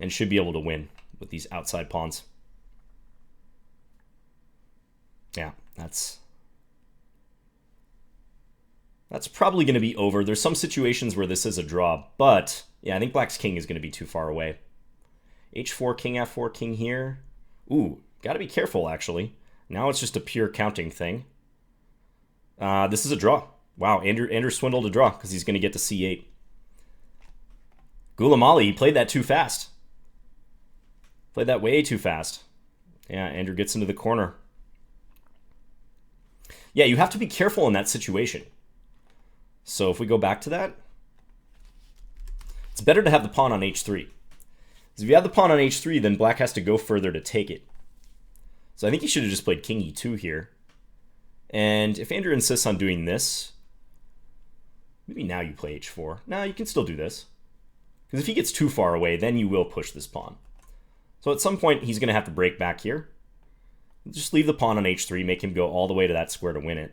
and should be able to win with these outside pawns. Yeah, that's probably going to be over. There's some situations where this is a draw, but yeah, I think black's king is going to be too far away. h4, king f4, king here. Ooh, got to be careful, actually. Now it's just a pure counting thing. This is a draw. Wow, Andrew swindled a draw because he's going to get to c8. Gulamali, he played that too fast. Played that way too fast. Yeah, Andrew gets into the corner. Yeah, you have to be careful in that situation. So if we go back to that, it's better to have the pawn on h3. Because if you have the pawn on h3, then black has to go further to take it. So I think he should have just played king e2 here. And if Andrew insists on doing this, maybe now you play h4. No, you can still do this. Because if he gets too far away, then you will push this pawn. So at some point, he's going to have to break back here. Just leave the pawn on h3, make him go all the way to that square to win it.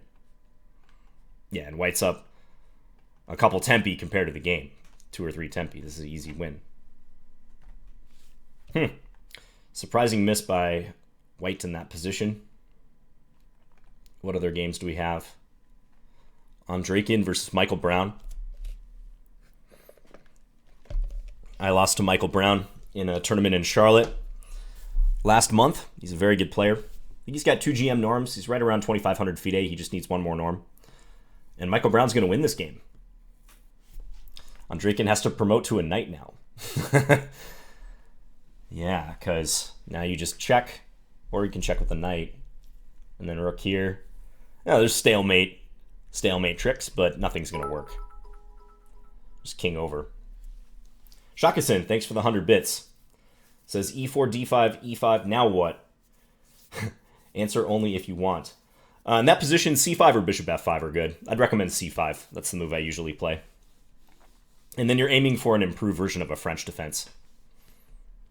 Yeah, and white's up a couple tempi compared to the game. 2 or 3 tempi. This is an easy win. Surprising miss by white in that position. What other games do we have? Ondrakin versus Michael Brown. I lost to Michael Brown in a tournament in Charlotte last month. He's a very good player. I think he's got 2 GM norms. He's right around 2,500 FIDE. He just needs 1 more norm. And Michael Brown's going to win this game. Ondrakin has to promote to a knight now. Yeah, because now you just check, or you can check with the knight. And then rook here. Yeah, there's stalemate tricks, but nothing's going to work. Just king over. Shakasin, thanks for the 100 bits. Says e4, d5, e5, now what? Answer only if you want. In that position, c5 or bishop f5 are good. I'd recommend c5. That's the move I usually play. And then you're aiming for an improved version of a French defense.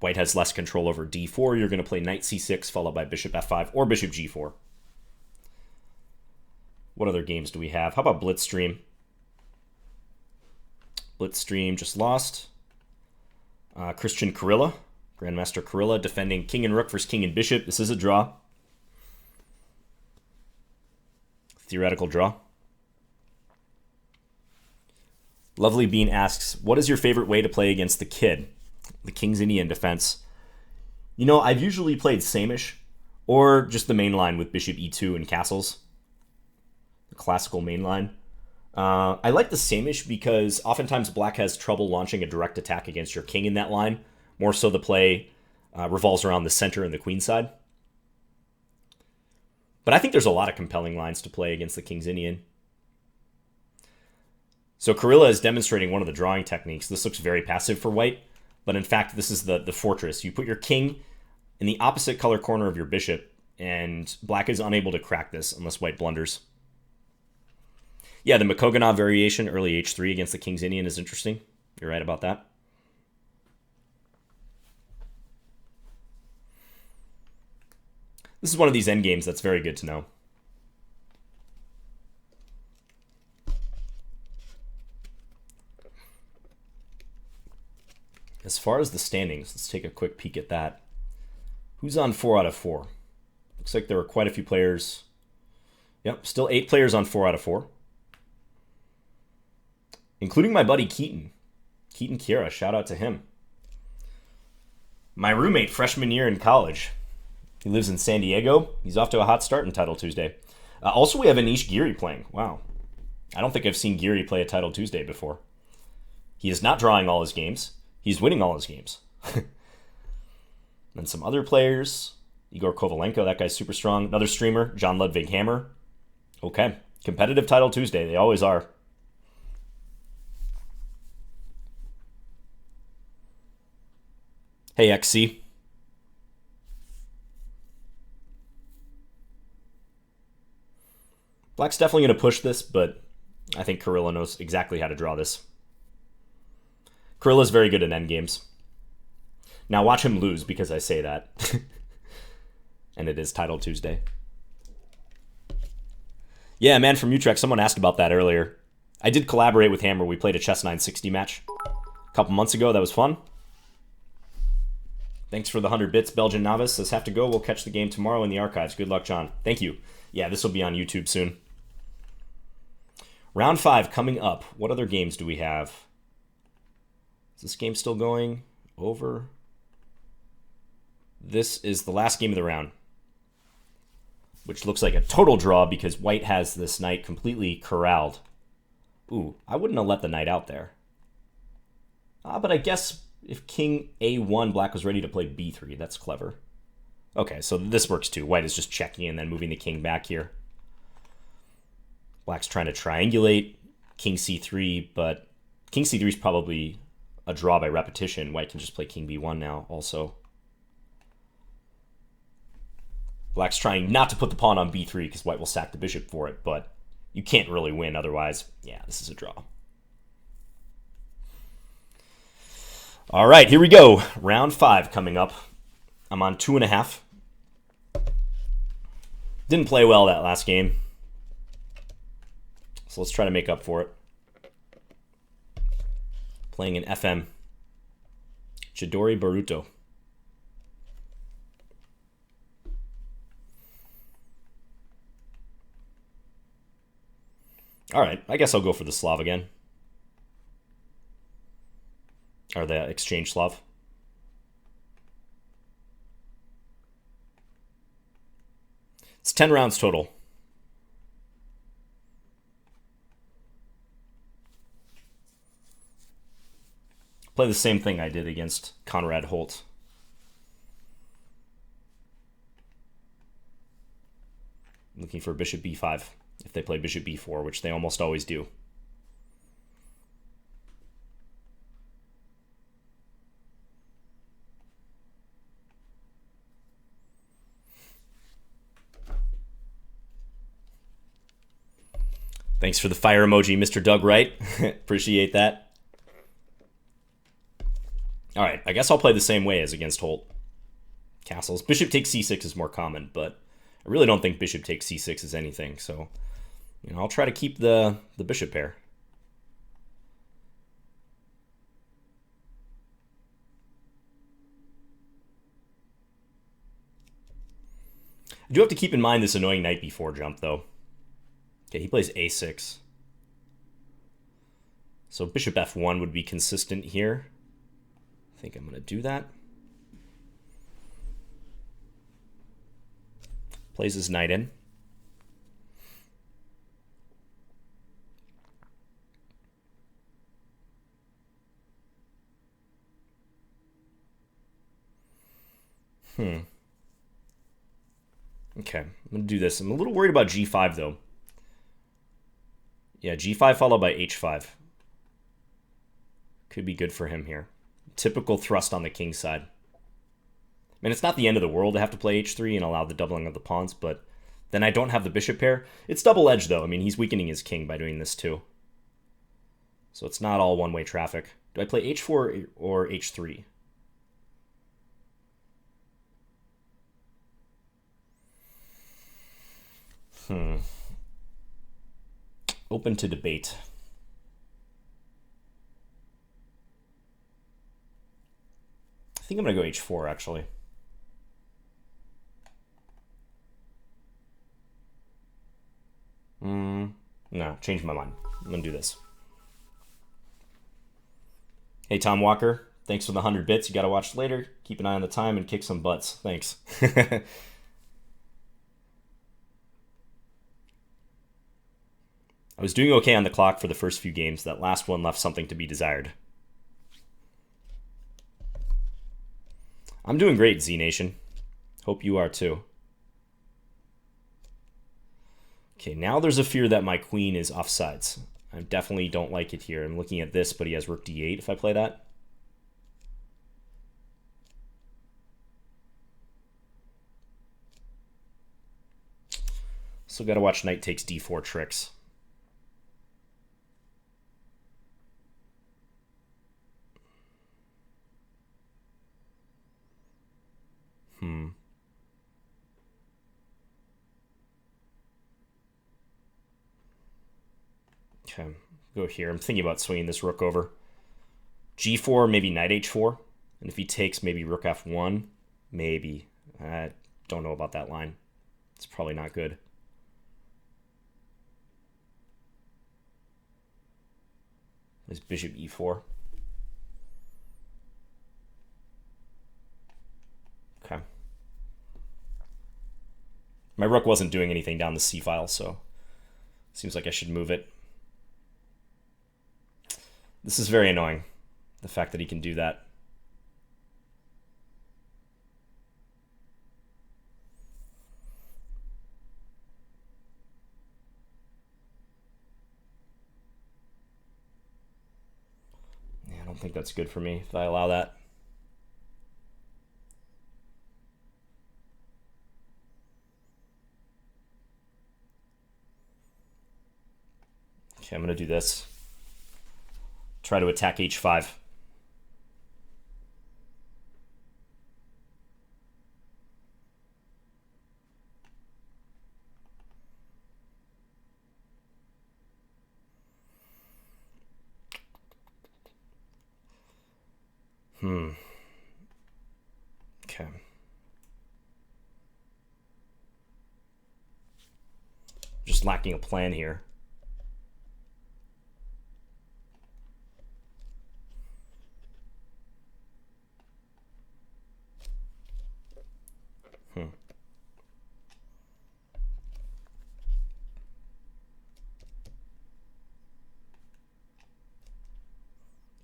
White has less control over d4. You're going to play knight c6 followed by bishop f5 or bishop g4. What other games do we have? How about Blitzstream? Blitzstream just lost. Christian Carilla, Grandmaster Carilla, defending king and rook versus king and bishop. This is a draw. Theoretical draw. Lovely Bean asks, what is your favorite way to play against the kid? The King's Indian defense. You know, I've usually played Samish, or just the main line with bishop e2 and castles. The classical main line. I like the Samish because oftentimes black has trouble launching a direct attack against your king in that line. More so the play revolves around the center and the queen side. But I think there's a lot of compelling lines to play against the King's Indian. So Carilla is demonstrating one of the drawing techniques. This looks very passive for white, but in fact this is the fortress. You put your king in the opposite color corner of your bishop, and black is unable to crack this unless white blunders. Yeah, the Makoganov variation, early h3 against the King's Indian is interesting. You're right about that. This is one of these endgames that's very good to know. As far as the standings, let's take a quick peek at that. Who's on 4 out of 4? Looks like there were quite a few players. Yep, still 8 players on 4 out of 4. Including my buddy Keaton. Keaton Kiera, shout out to him. My roommate freshman year in college. He lives in San Diego. He's off to a hot start in Title Tuesday. Also, we have Anish Giri playing. Wow. I don't think I've seen Giri play a Title Tuesday before. He is not drawing all his games. He's winning all his games. Then some other players. Igor Kovalenko, that guy's super strong. Another streamer, John Ludvik Hammer. Okay. Competitive Title Tuesday. They always are. Hey, XC. Black's definitely going to push this, but I think Carilla knows exactly how to draw this. Carilla's very good in endgames. Now watch him lose because I say that. And it is Title Tuesday. Yeah, man from Utrecht, someone asked about that earlier. I did collaborate with Hammer. We played a Chess 960 match a couple months ago. That was fun. Thanks for the 100 bits. Belgian Novice says, have to go. We'll catch the game tomorrow in the archives. Good luck, John. Thank you. Yeah, this will be on YouTube soon. Round 5 coming up. What other games do we have? Is this game still going? Over. This is the last game of the round, which looks like a total draw because white has this knight completely corralled. Ooh, I wouldn't have let the knight out there. But I guess if king a1, black was ready to play b3. That's clever. Okay, so this works too. White is just checking and then moving the king back here. Black's trying to triangulate king c3, but king c3 is probably a draw by repetition. White can just play king b1 now also. Black's trying not to put the pawn on b3 because white will sack the bishop for it, but you can't really win otherwise. Yeah, this is a draw. All right, here we go. Round 5 coming up. I'm on 2.5. Didn't play well that last game. So let's try to make up for it. Playing an FM. Chidori Baruto. Alright, I guess I'll go for the Slav again. Or the exchange Slav. It's 10 rounds total. Play the same thing I did against Conrad Holt. Looking for bishop b5 if they play bishop b4, which they almost always do. Thanks for the fire emoji, Mr. Doug Wright. Appreciate that. All right, I guess I'll play the same way as against Holt. Castles. Bishop takes c6 is more common, but I really don't think bishop takes c6 is anything. So, I'll try to keep the bishop pair. I do have to keep in mind this annoying knight b4 jump, though. Okay, he plays a6. So bishop f1 would be consistent here. I think I'm going to do that. Plays his knight in. Okay, I'm going to do this. I'm a little worried about g5, though. Yeah, g5 followed by h5. Could be good for him here. Typical thrust on the king side. I mean, it's not the end of the world to have to play h3 and allow the doubling of the pawns, but then I don't have the bishop pair. It's double-edged, though. I mean, he's weakening his king by doing this, too. So it's not all one-way traffic. Do I play h4 or h3? Open to debate. I think I'm going to go h4, actually. No, changed my mind. I'm going to do this. Hey, Tom Walker. Thanks for the 100 bits. You got to watch later. Keep an eye on the time and kick some butts. Thanks. I was doing okay on the clock for the first few games. That last one left something to be desired. I'm doing great, Z Nation. Hope you are too. Okay, now there's a fear that my queen is offsides. I definitely don't like it here. I'm looking at this, but he has rook d8 if I play that. So got to watch knight takes d4 tricks. Okay, go here. I'm thinking about swinging this rook over. g4, maybe knight h4. And if he takes, maybe rook f1. Maybe. I don't know about that line. It's probably not good. There's bishop e4. Okay. My rook wasn't doing anything down the c file, so seems like I should move it. This is very annoying, the fact that he can do that. Yeah, I don't think that's good for me if I allow that. Okay, I'm going to do this. Try to attack h5. Okay. Just lacking a plan here.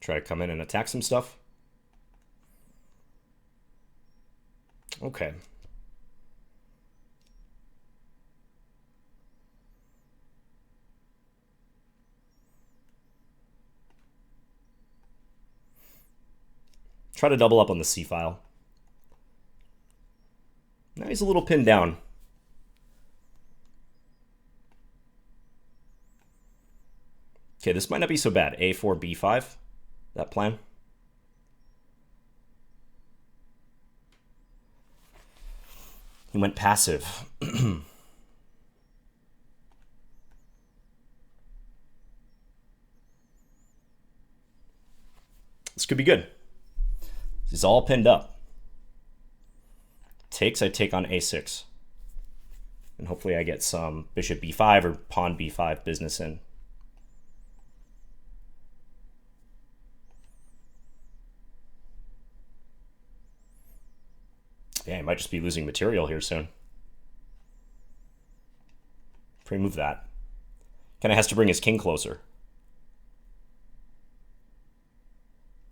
Try to come in and attack some stuff. Okay. Try to double up on the C file. Now he's a little pinned down. Okay, this might not be so bad. A4, B5, that plan. He went passive. This could be good. He's all pinned up. Takes, I take on A6. And hopefully I get some bishop B5 or pawn B5 business in. Yeah, he might just be losing material here soon. Pre-move that. Kind of has to bring his king closer.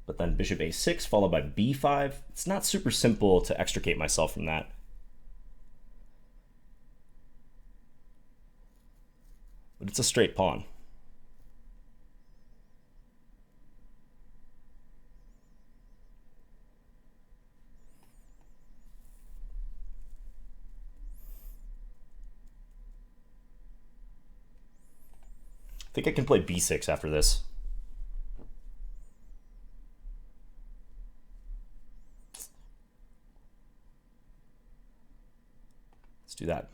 But then bishop a6 followed by b5. It's not super simple to extricate myself from that. But it's a straight pawn. I think I can play b6 after this. Let's do that.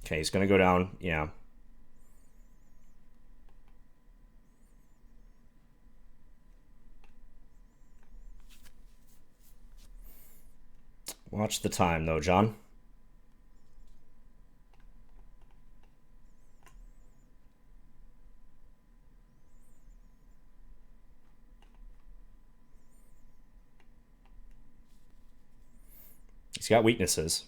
Okay, he's going to go down. Yeah. Watch the time, though, John. He's got weaknesses.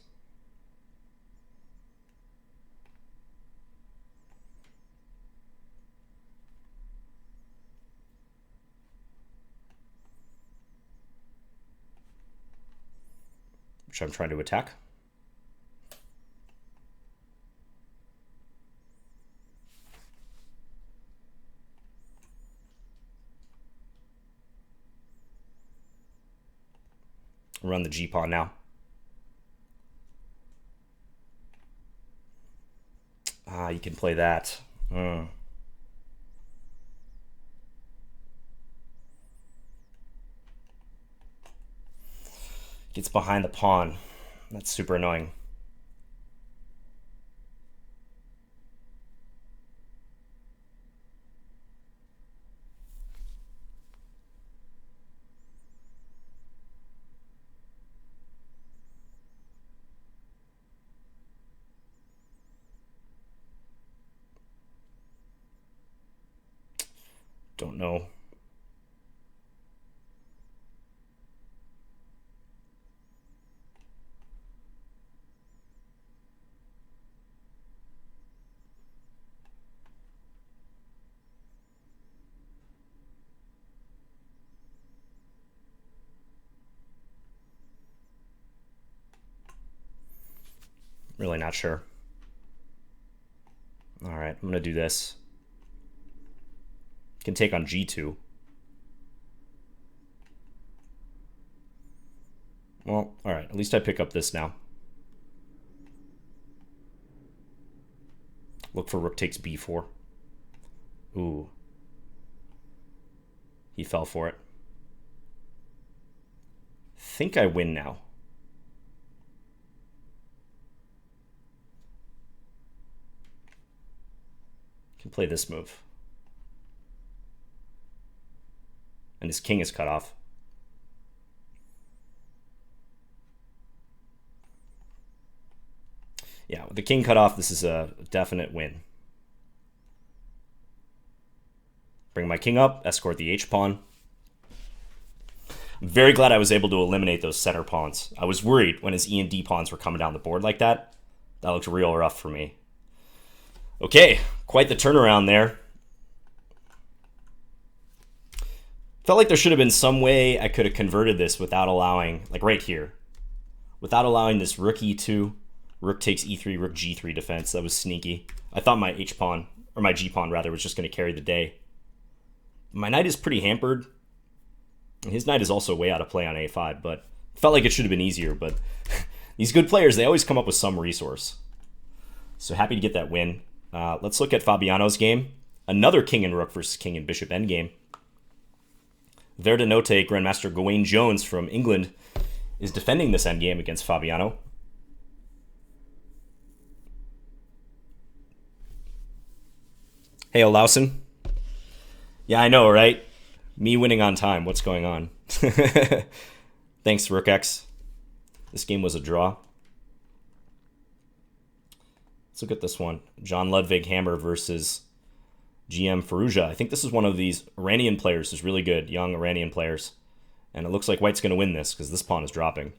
Which I'm trying to attack. Run the G-pawn now. Ah, you can play that. Gets behind the pawn. That's super annoying. Don't know. Really not sure. All right, I'm gonna do this. Can take on G2. Well, all right, at least I pick up this now. Look for rook takes b4. Ooh. He fell for it. Think I win now. Can play this move. And his king is cut off. Yeah, with the king cut off, this is a definite win. Bring my king up, escort the h-pawn. I'm very glad I was able to eliminate those center pawns. I was worried when his e and d pawns were coming down the board like that. That looked real rough for me. Okay, quite the turnaround there. Felt like there should have been some way I could have converted this without allowing, like right here, without allowing this rook e2, rook takes e3, rook g3 defense. That was sneaky. I thought my h-pawn, or my g-pawn rather, was just going to carry the day. My knight is pretty hampered. His knight is also way out of play on a5, but felt like it should have been easier. But these good players, they always come up with some resource. So happy to get that win. Let's look at Fabiano's game. Another king and rook versus king and bishop endgame. Verdenote Grandmaster Gawain Jones from England is defending this endgame against Fabiano. Hey, Olausen. Yeah, I know, right? Me winning on time. What's going on? Thanks, Rook X. This game was a draw. Let's look at this one. John Ludvik Hammer versus GM Fruga. I think this is one of these Iranian players who's really good, young Iranian players. And it looks like White's going to win this because this pawn is dropping.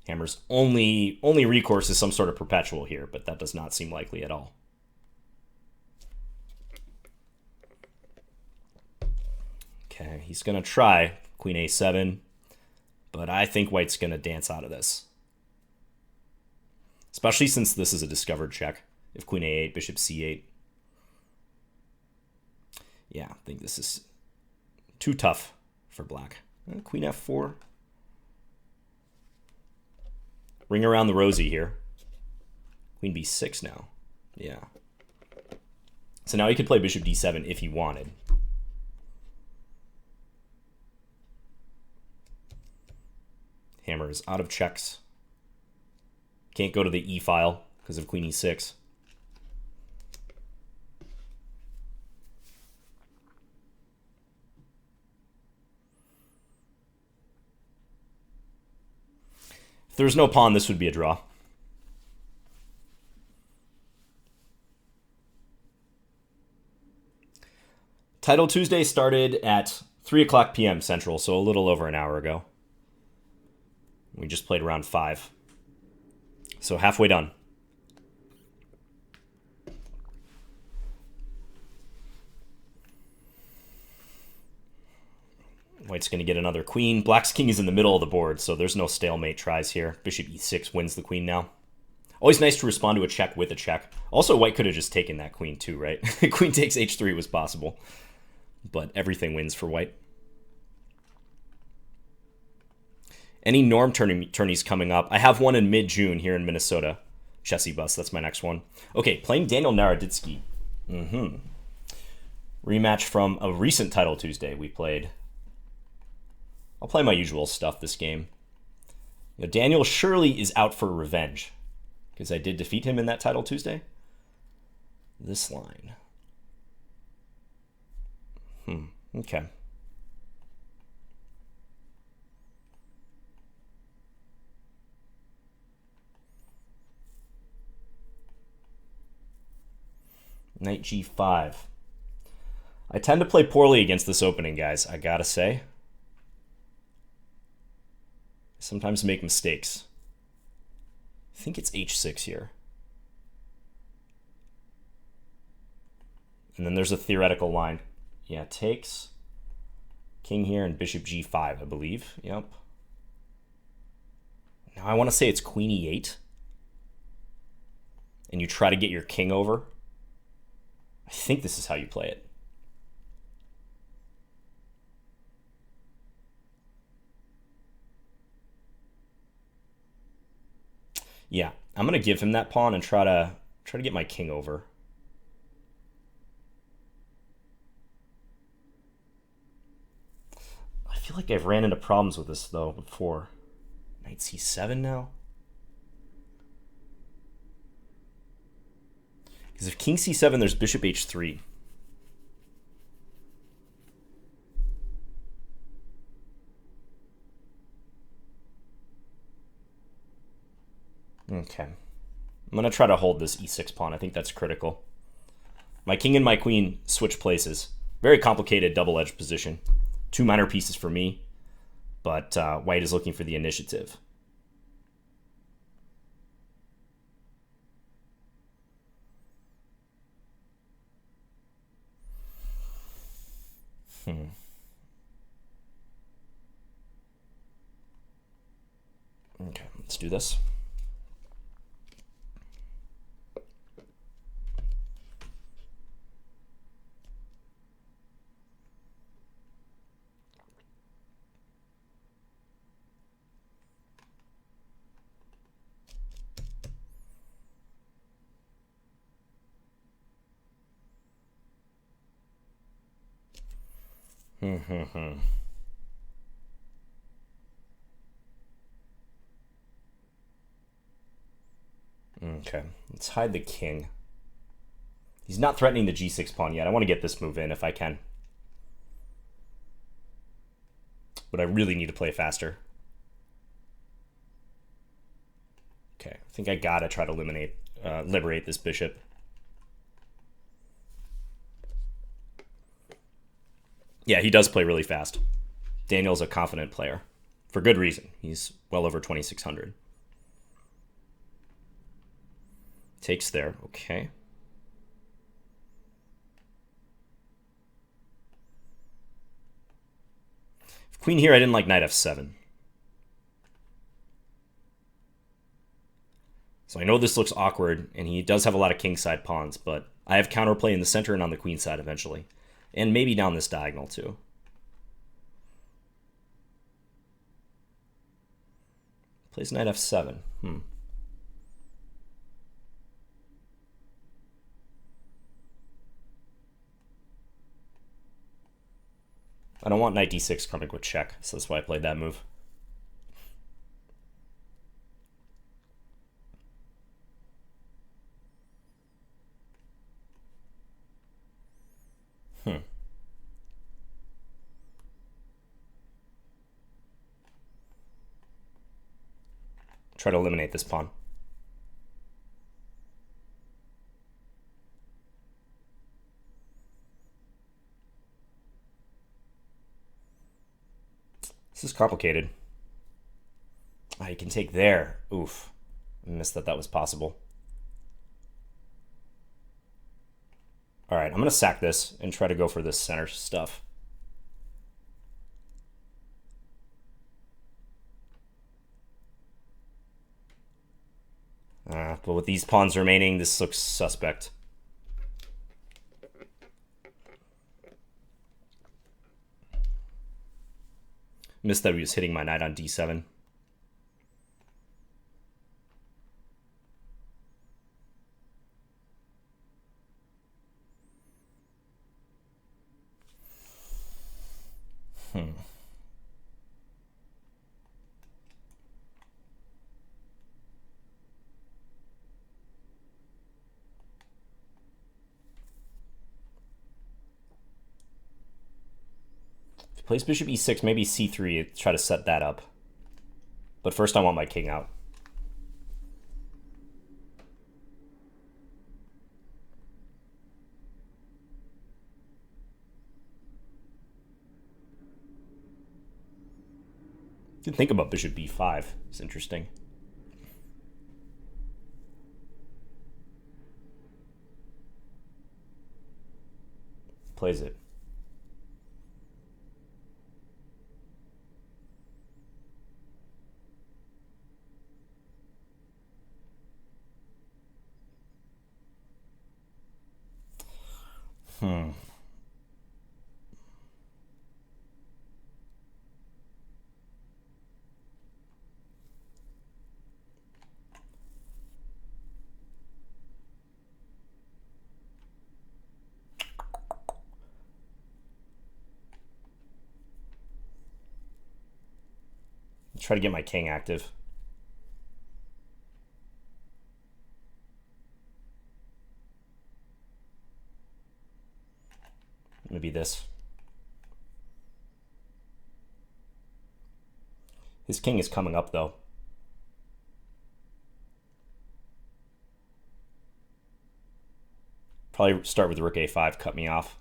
Hammer's only recourse is some sort of perpetual here, but that does not seem likely at all. Okay, he's going to try queen a7, but I think White's going to dance out of this. Especially since this is a discovered check. If queen a8, bishop c8. Yeah, I think this is too tough for black. Queen f4. Ring around the rosy here. Queen b6 now. Yeah. So now he could play bishop d7 if he wanted. Hammer is out of checks. Can't go to the e file because of queen e6. If there was no pawn, this would be a draw. Title Tuesday started at 3 o'clock p.m. Central, so a little over an hour ago. We just played round 5. So halfway done. White's going to get another queen. Black's king is in the middle of the board, so there's no stalemate tries here. Bishop e6 wins the queen now. Always nice to respond to a check with a check. Also, White could have just taken that queen too, right? Queen takes h3 was possible. But everything wins for White. Any norm tourneys coming up? I have one in mid-June here in Minnesota. Chessy Bus, that's my next one. Okay, playing Daniel Naroditsky. Rematch from a recent Title Tuesday we played. I'll play my usual stuff this game. You know, Daniel surely is out for revenge because I did defeat him in that Title Tuesday. This line. Okay. Knight g5. I tend to play poorly against this opening, guys, I gotta say. I sometimes make mistakes. I think it's h6 here. And then there's a theoretical line. Yeah, takes. King here and bishop g5, I believe. Yep. Now I want to say it's queen e8. And you try to get your king over. I think this is how you play it. Yeah, I'm gonna give him that pawn and try to get my king over. I feel like I've ran into problems with this though before. Knight c7 now. Because if king c7, there's bishop h3. Okay. I'm going to try to hold this e6 pawn. I think that's critical. My king and my queen switch places. Very complicated double-edged position. 2 minor pieces for me, but white is looking for the initiative. Okay, let's do this. Okay, let's hide the king. He's not threatening the g6 pawn yet. I want to get this move in if I can. But I really need to play faster. Okay, I think I gotta try to liberate this bishop. Yeah, he does play really fast. Daniel's a confident player. For good reason. He's well over 2,600. Takes there. Okay. Queen here, I didn't like knight f7. So I know this looks awkward, and he does have a lot of kingside pawns, but I have counterplay in the center and on the queen side eventually. And maybe down this diagonal too. Plays knight f7. I don't want knight d6 coming with check, so that's why I played that move. Try to eliminate this pawn. This is complicated. You can take there. Oof. I missed that was possible. Alright, I'm going to sack this and try to go for this center stuff. But with these pawns remaining, this looks suspect. Missed that he was hitting my knight on d7. Plays bishop e6, maybe c3, try to set that up. But first I want my king out. Didn't think about bishop b5. It's interesting. Plays it. Try to get my king active. Maybe this. His king is coming up though. Probably start with rook a5, cut me off.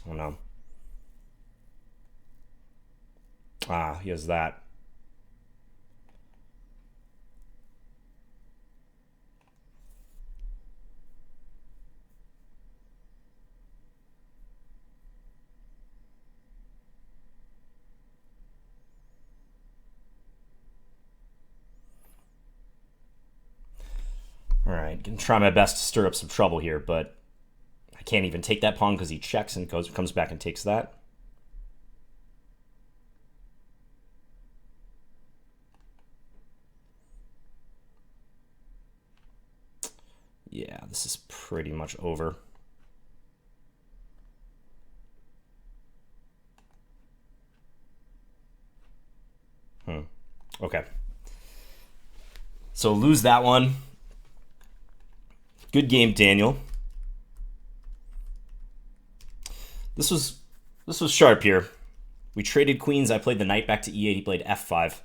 Oh no. Ah, he has that. All right, gonna try my best to stir up some trouble here, but I can't even take that pawn because he checks and comes back and takes that. Yeah, this is pretty much over. Okay. So lose that one. Good game, Daniel. This was sharp here. We traded queens. I played the knight back to e8. He played f5. I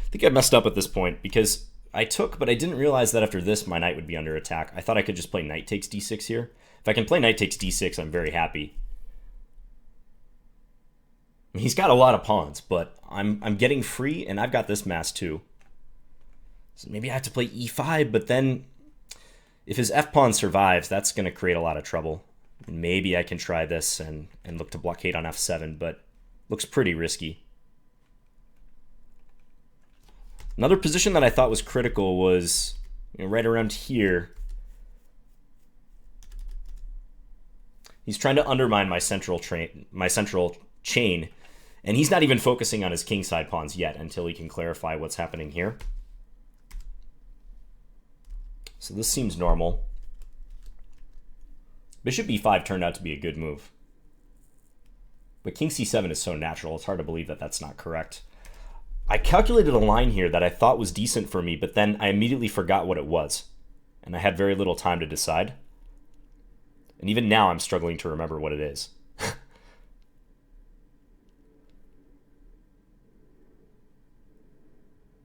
think I messed up at this point because I took, but I didn't realize that after this, my knight would be under attack. I thought I could just play knight takes d6 here. If I can play knight takes d6, I'm very happy. He's got a lot of pawns, but I'm getting free, and I've got this mass too. So maybe I have to play e5, but then if his f-pawn survives, that's going to create a lot of trouble. Maybe I can try this and look to blockade on f7, but looks pretty risky. Another position that I thought was critical was right around here. He's trying to undermine my central chain, and he's not even focusing on his kingside pawns yet until he can clarify what's happening here. So this seems normal. Bishop e5 turned out to be a good move. But king c7 is so natural, it's hard to believe that that's not correct. I calculated a line here that I thought was decent for me, but then I immediately forgot what it was. And I had very little time to decide. And even now I'm struggling to remember what it is.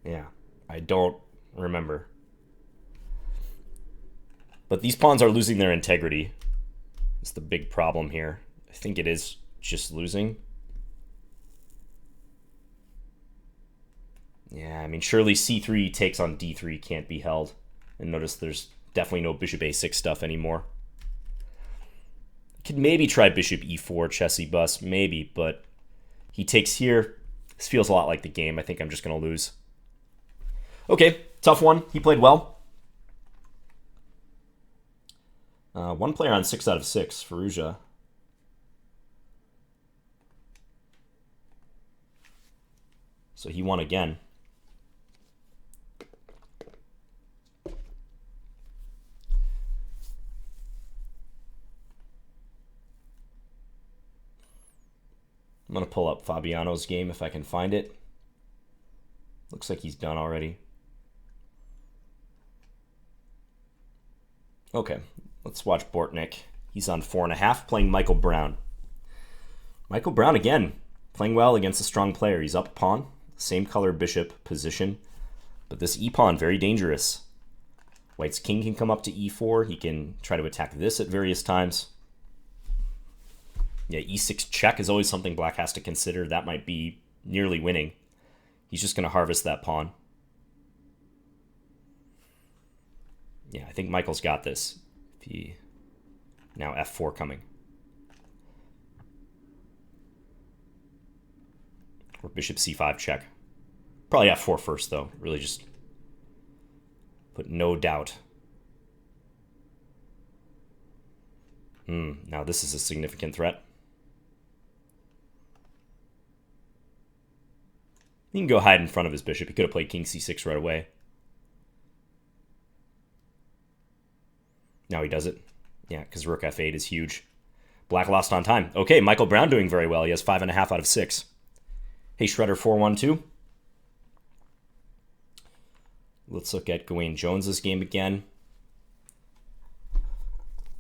Yeah, I don't remember. But these pawns are losing their integrity. It's the big problem here. I think it is just losing. Yeah, I mean, surely c3 takes on d3 can't be held. And notice there's definitely no bishop a6 stuff anymore. Could maybe try bishop e4, Chessy bus, maybe, but he takes here. This feels a lot like the game. I think I'm just going to lose. Okay, tough one. He played well. One player on 6 out of 6, Fruga. So he won again. I'm going to pull up Fabiano's game if I can find it. Looks like he's done already. Okay, let's watch Bortnick. He's on 4.5, playing Michael Brown. Michael Brown again, playing well against a strong player. He's up a pawn, same color bishop position, but this e-pawn, very dangerous. White's king can come up to e4. He can try to attack this at various times. Yeah, e6 check is always something black has to consider. That might be nearly winning. He's just going to harvest that pawn. Yeah, I think Michael's got this. Now f4 coming. Or bishop c5 check. Probably f4 first, though. Really just put no doubt. Now this is a significant threat. He can go hide in front of his bishop. He could have played king c6 right away. Now he does it. Yeah, because rook f8 is huge. Black lost on time. Okay, Michael Brown doing very well. He has 5.5 out of 6. Hey, Shredder 412. Let's look at Gawain Jones's game again.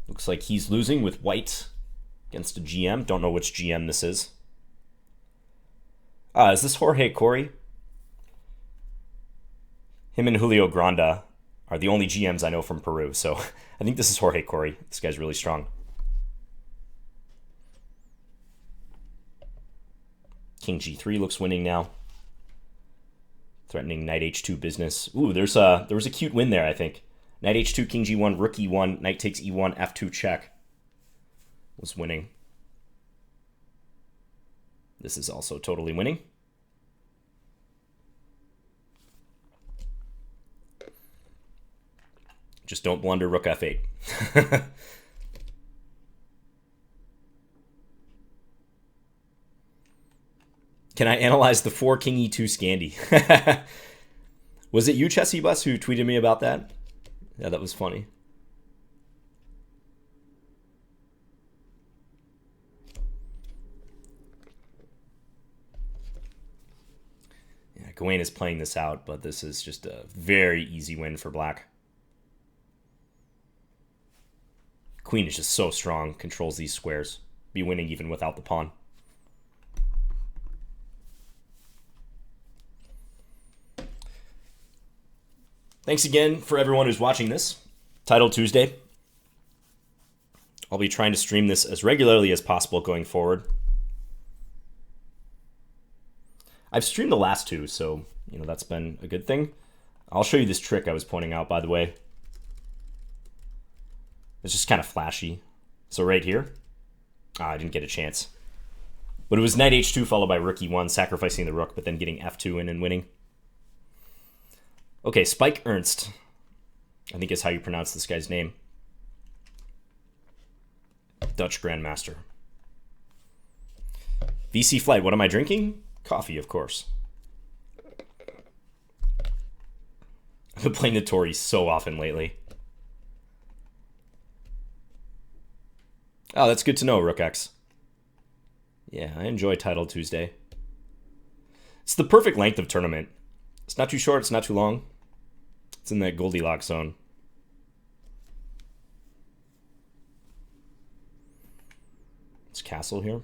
Looks like he's losing with white against a GM. Don't know which GM this is. Is this Jorge Corey? Him and Julio Granda are the only GMs I know from Peru, so I think this is Jorge Corey. This guy's really strong. King G3 looks winning now. Threatening Knight H2 business. Ooh, there was a cute win there, I think. Knight H2, King G1, Rook E1, Knight takes E1, F2 check. Was winning. This is also totally winning. Just don't blunder Rook F8. Can I analyze the 4 King E2 Scandi? Was it you, Chessy Bus, who tweeted me about that? Yeah, that was funny. Yeah, Gawain is playing this out, but this is just a very easy win for black. Queen is just so strong, controls these squares. Be winning even without the pawn. Thanks again for everyone who's watching this. Title Tuesday. I'll be trying to stream this as regularly as possible going forward. I've streamed the last two, so that's been a good thing. I'll show you this trick I was pointing out, by the way. It's just kind of flashy. So right here, I didn't get a chance. But it was Knight H2 followed by Rook E1, sacrificing the rook, but then getting F2 in and winning. Okay, Spike Ernst, I think is how you pronounce this guy's name. Dutch Grandmaster. VC Flight, what am I drinking? Coffee, of course. I've been playing the Tory so often lately. Oh, that's good to know, Rook X. Yeah, I enjoy Title Tuesday. It's the perfect length of tournament. It's not too short, it's not too long. It's in that Goldilocks zone. It's castle here.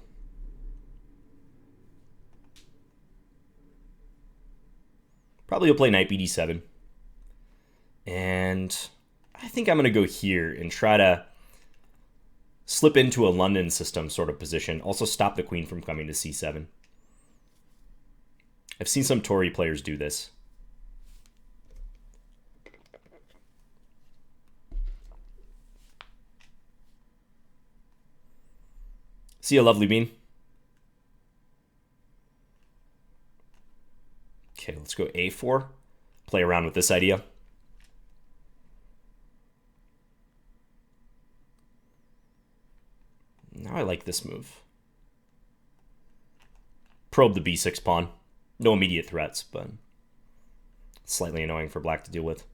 Probably will play Knight BD7. And I think I'm going to go here and try to slip into a London system sort of position. Also stop the queen from coming to C7. I've seen some Tory players do this. See you, Lovely Bean. Okay, let's go A4. Play around with this idea. Now I like this move. Probe the B6 pawn. No immediate threats, but slightly annoying for black to deal with.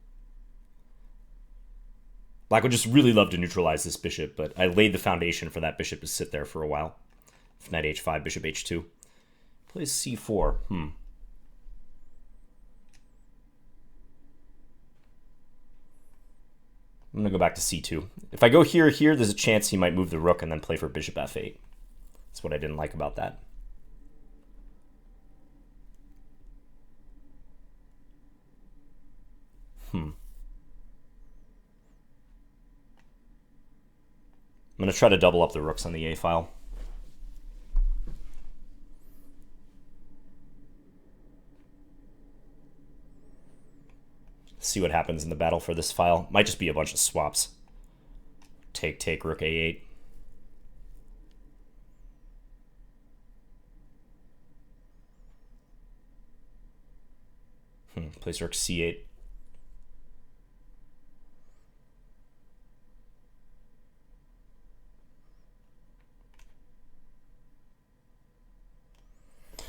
Black would just really love to neutralize this bishop, but I laid the foundation for that bishop to sit there for a while. If Knight H5, bishop H2. Plays C4. I'm going to go back to C2. If I go here, there's a chance he might move the rook and then play for bishop F8. That's what I didn't like about that. I'm going to try to double up the rooks on the A file. See what happens in the battle for this file. Might just be a bunch of swaps. Take, rook A8. Plays rook C8.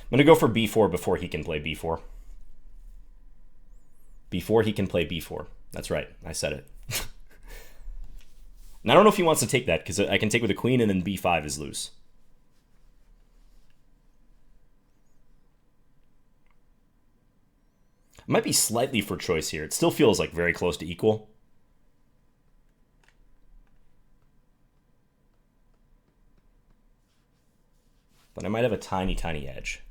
I'm going to go for B4 before he can play B4. Before he can play B4. That's right. I said it. And I don't know if he wants to take that, because I can take with a queen and then B5 is loose. It might be slightly for choice here. It still feels like very close to equal. but I might have a tiny, tiny edge.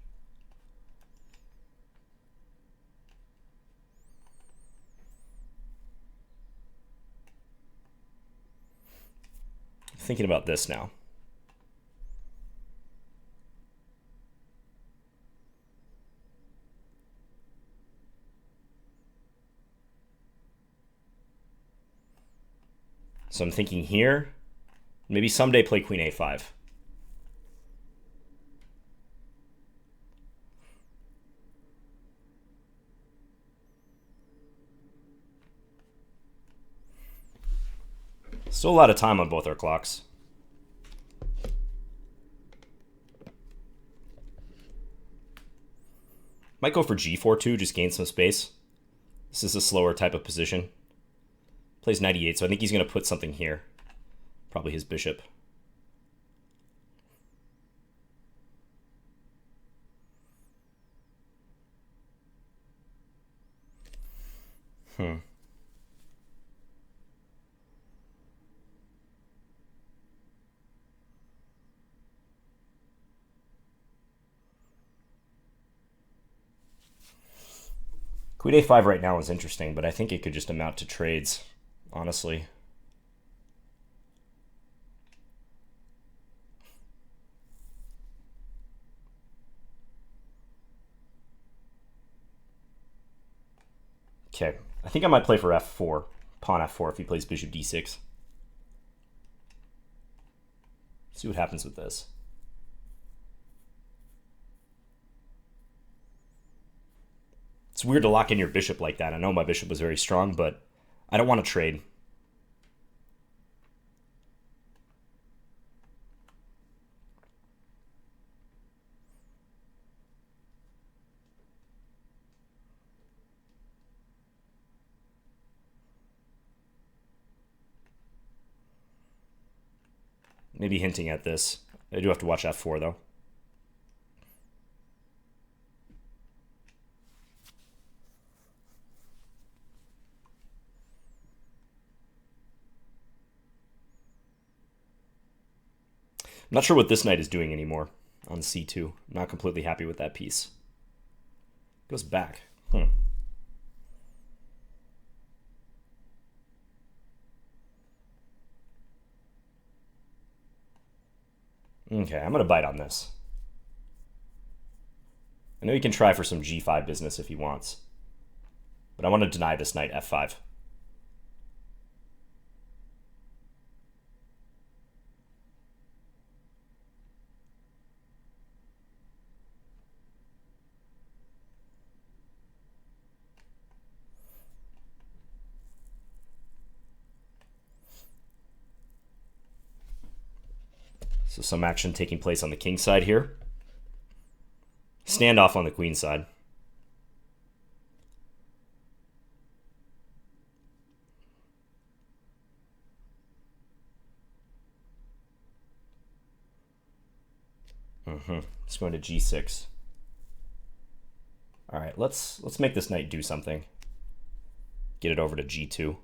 Thinking about this now. So I'm thinking here, maybe someday play queen a5. Still a lot of time on both our clocks. Might go for g4 too, just gain some space. This is a slower type of position. Plays 98, so I think he's going to put something here. Probably his bishop. Queen a5 right now is interesting, but I think it could just amount to trades, honestly. Okay, I think I might play for f4, pawn f4 if he plays bishop d6. See what happens with this. It's weird to lock in your bishop like that. I know my bishop was very strong, but I don't want to trade. Maybe hinting at this. I do have to watch f4 though. I'm not sure what this knight is doing anymore on c2. I'm not completely happy with that piece. Goes back. Okay, I'm going to bite on this. I know he can try for some g5 business if he wants, but I want to deny this knight f5. So some action taking place on the king side here. Standoff on the queen side. Let's go into g6. All right, let's make this knight do something. Get it over to g2.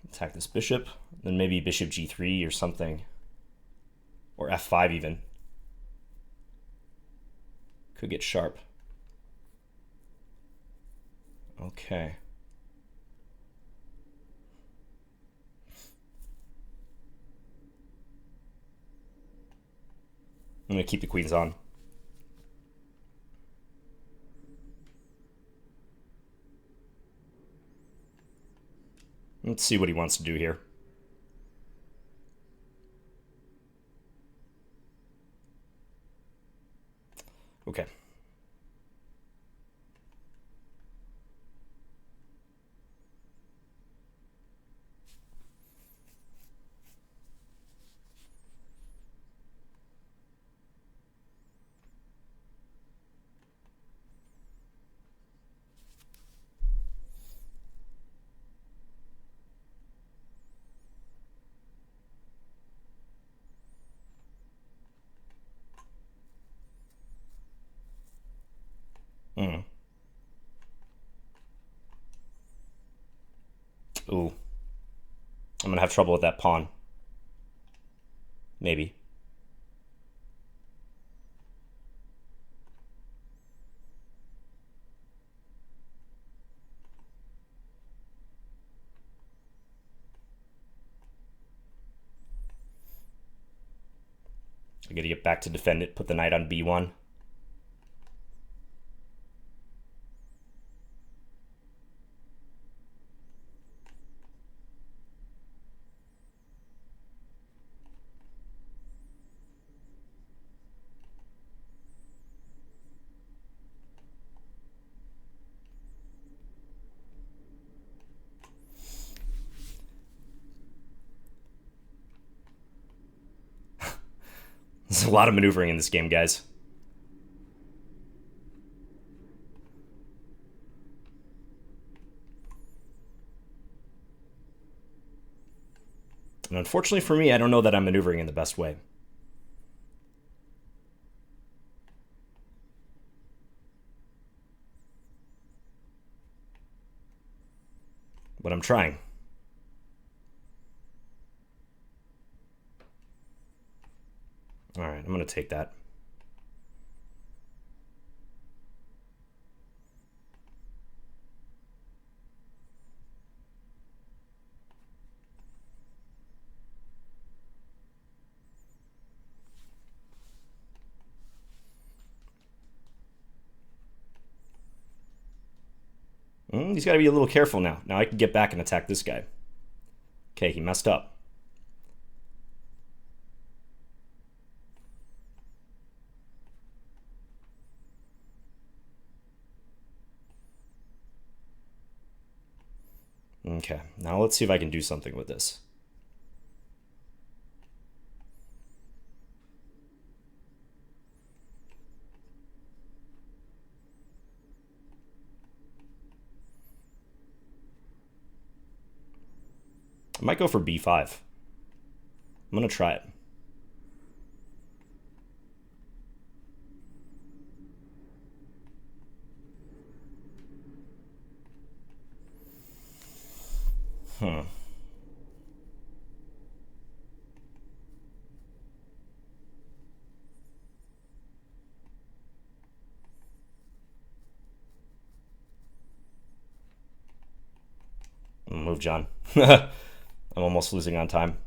Attack this bishop, then maybe bishop g3 or something, or f5 even. Could get sharp. Okay. I'm going to keep the queens on. Let's see what he wants to do here. Okay. Mm. Ooh. I'm going to have trouble with that pawn. Maybe. I gotta get back to defend it, put the knight on b1. There's a lot of maneuvering in this game, guys. And unfortunately for me, I don't know that I'm maneuvering in the best way. But I'm trying. All right, I'm going to take that. He's got to be a little careful now. Now I can get back and attack this guy. Okay, he messed up. Okay, now let's see if I can do something with this. I might go for b5. I'm going to try it. Move, John. I'm almost losing on time.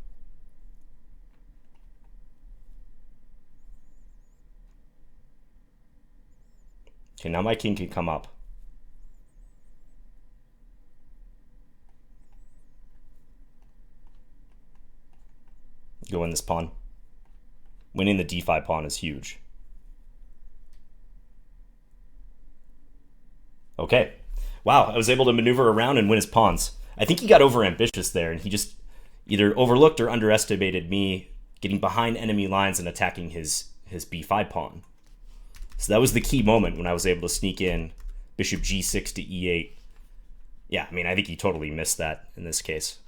Okay, now my king can come up. Go in this pawn. Winning the d5 pawn is huge. Okay. Wow, I was able to maneuver around and win his pawns. I think he got overambitious there, and he just either overlooked or underestimated me getting behind enemy lines and attacking his b5 pawn. So that was the key moment when I was able to sneak in bishop g6 to e8. Yeah, I mean, I think he totally missed that in this case.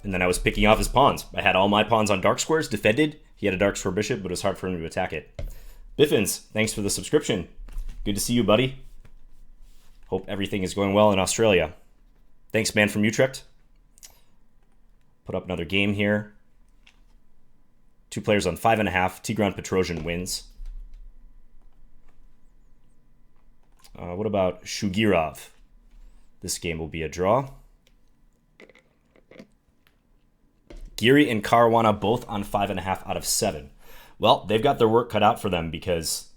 And then I was picking off his pawns. I had all my pawns on dark squares, defended. He had a dark square bishop, but it was hard for him to attack it. Biffins, thanks for the subscription. Good to see you, buddy. Hope everything is going well in Australia. Thanks, man, from Utrecht. Put up another game here. 2 players on 5.5. Tigran Petrosian wins. What about Shugirov? This game will be a draw. Giri and Caruana both on 5.5 out of 7. Well, they've got their work cut out for them because,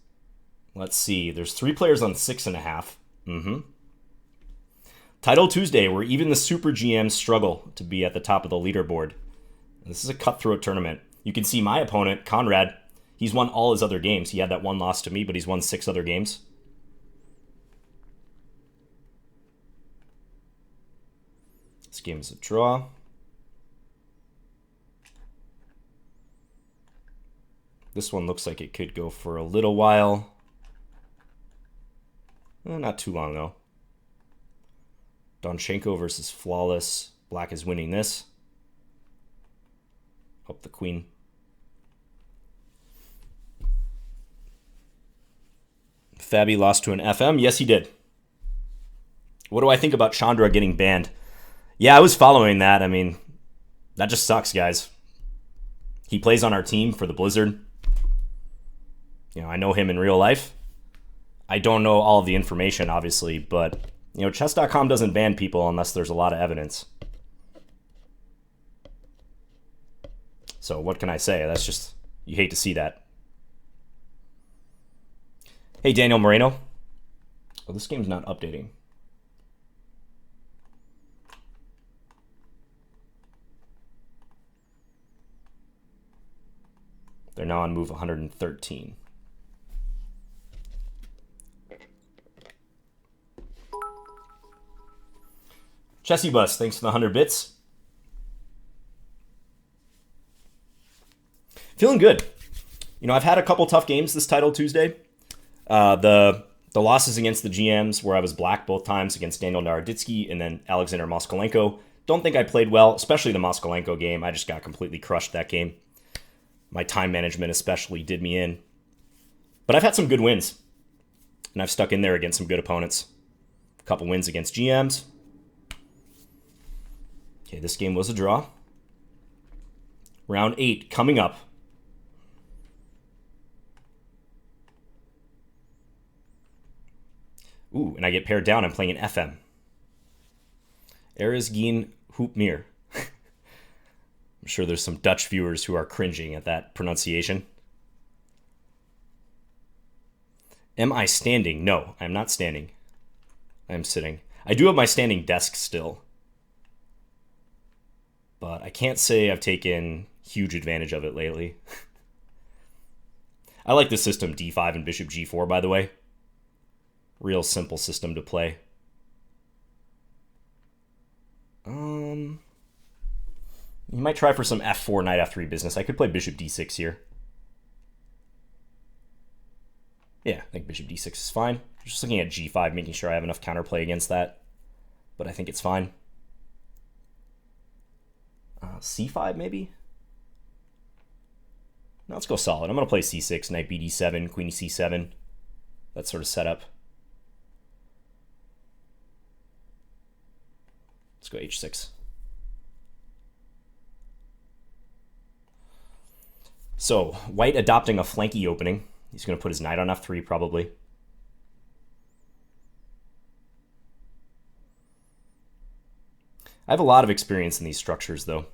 let's see, there's 3 players on 6.5. Title Tuesday, where even the Super GMs struggle to be at the top of the leaderboard. This is a cutthroat tournament. You can see my opponent, Conrad, he's won all his other games. He had that one loss to me, but he's won 6 other games. This game is a draw. This one looks like it could go for a little while. Not too long, though. Donchenko versus Flawless. Black is winning this. Up the queen. Fabi lost to an FM. Yes, he did. What do I think about Chandra getting banned? Yeah, I was following that. I mean, that just sucks, guys. He plays on our team for the Blizzard. You know, I know him in real life. I don't know all of the information, obviously, but, you know, chess.com doesn't ban people unless there's a lot of evidence. So what can I say? That's just, you hate to see that. Hey, Daniel Moreno. Oh, this game's not updating. They're now on move 113. Chessy Bus, thanks for the 100 bits. Feeling good. You know, I've had a couple tough games this Title Tuesday. The losses against the GMs, where I was black both times against Daniel Naroditsky and then Alexander Moskalenko. Don't think I played well, especially the Moskalenko game. I just got completely crushed that game. My time management especially did me in. But I've had some good wins. And I've stuck in there against some good opponents. A couple wins against GMs. Okay, this game was a draw. Round 8 coming up. Ooh, and I get paired down. I'm playing an FM. Erisgeen Hoopmeer. I'm sure there's some Dutch viewers who are cringing at that pronunciation. Am I standing? No, I'm not standing. I'm sitting. I do have my standing desk still. But I can't say I've taken huge advantage of it lately. I like the system d5 and bishop g4, by the way. Real simple system to play. You might try for some f4, knight f3 business. I could play bishop d6 here. Yeah, I think bishop d6 is fine. Just looking at g5, making sure I have enough counterplay against that. But I think it's fine. c5 maybe? No, let's go solid. I'm going to play c6, knight bd7, queen c7. That sort of setup. Let's go h6. So, white adopting a flanky opening. He's going to put his knight on f3 probably. I have a lot of experience in these structures, though.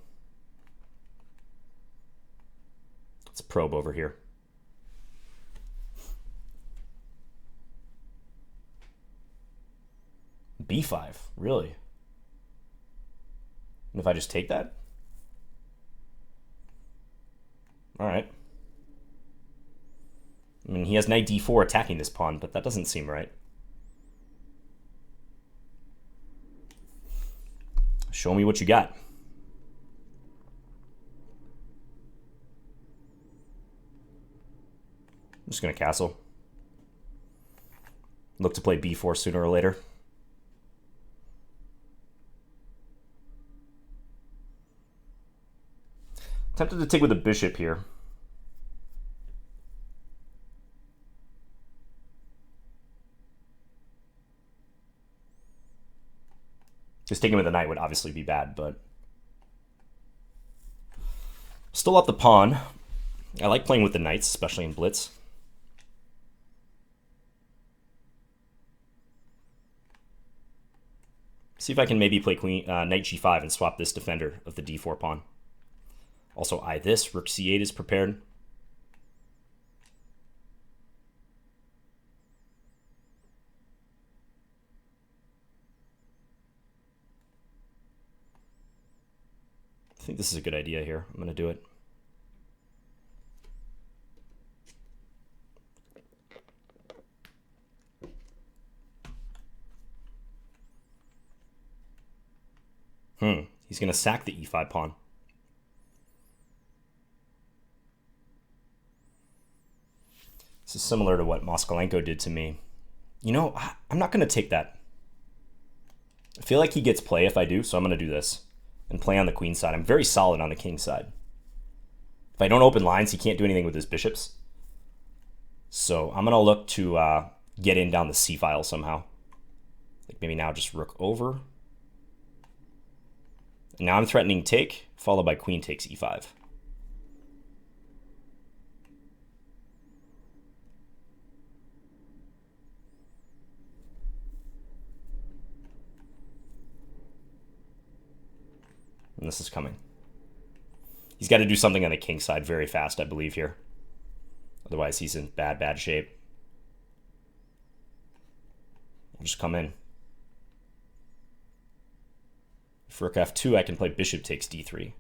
Let's probe over here. b5, really? And if I just take that? All right. I mean, he has knight d4 attacking this pawn, but that doesn't seem right. Show me what you got. I'm just going to castle. Look to play b4 sooner or later. Tempted to take with a bishop here. Just taking with a knight would obviously be bad, but still up the pawn. I like playing with the knights, especially in blitz. See if I can maybe play knight g5 and swap this defender of the d4 pawn. Also, this rook c8 is prepared. I think this is a good idea here. I'm going to do it. He's going to sack the e5 pawn. This is similar to what Moskalenko did to me. You know, I'm not going to take that. I feel like he gets play if I do, so I'm going to do this and play on the queen side. I'm very solid on the king side. If I don't open lines, he can't do anything with his bishops. So I'm going to look to get in down the c file somehow. Like maybe now just rook over. And now I'm threatening take, followed by queen takes e5. And this is coming. He's got to do something on the king side very fast, I believe, here. Otherwise, he's in bad shape. I'll just come in. If rook f2, I can play bishop takes d3.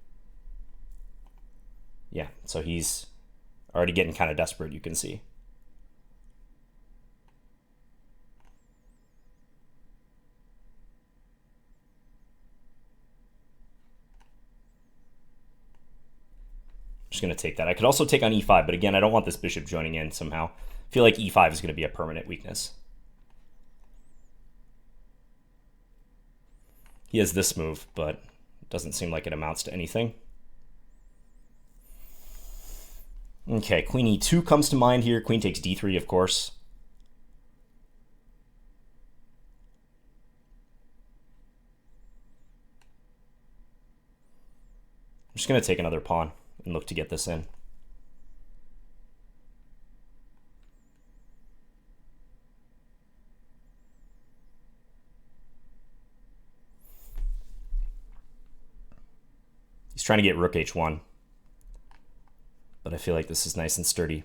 Yeah, so he's already getting kind of desperate, you can see. Just going to take that. I could also take on e5, but again, I don't want this bishop joining in somehow. I feel like e5 is going to be a permanent weakness. He has this move, but it doesn't seem like it amounts to anything. Okay, queen e2 comes to mind here. Queen takes d3, of course. I'm just going to take another pawn and look to get this in. He's trying to get rook h1, but I feel like this is nice and sturdy.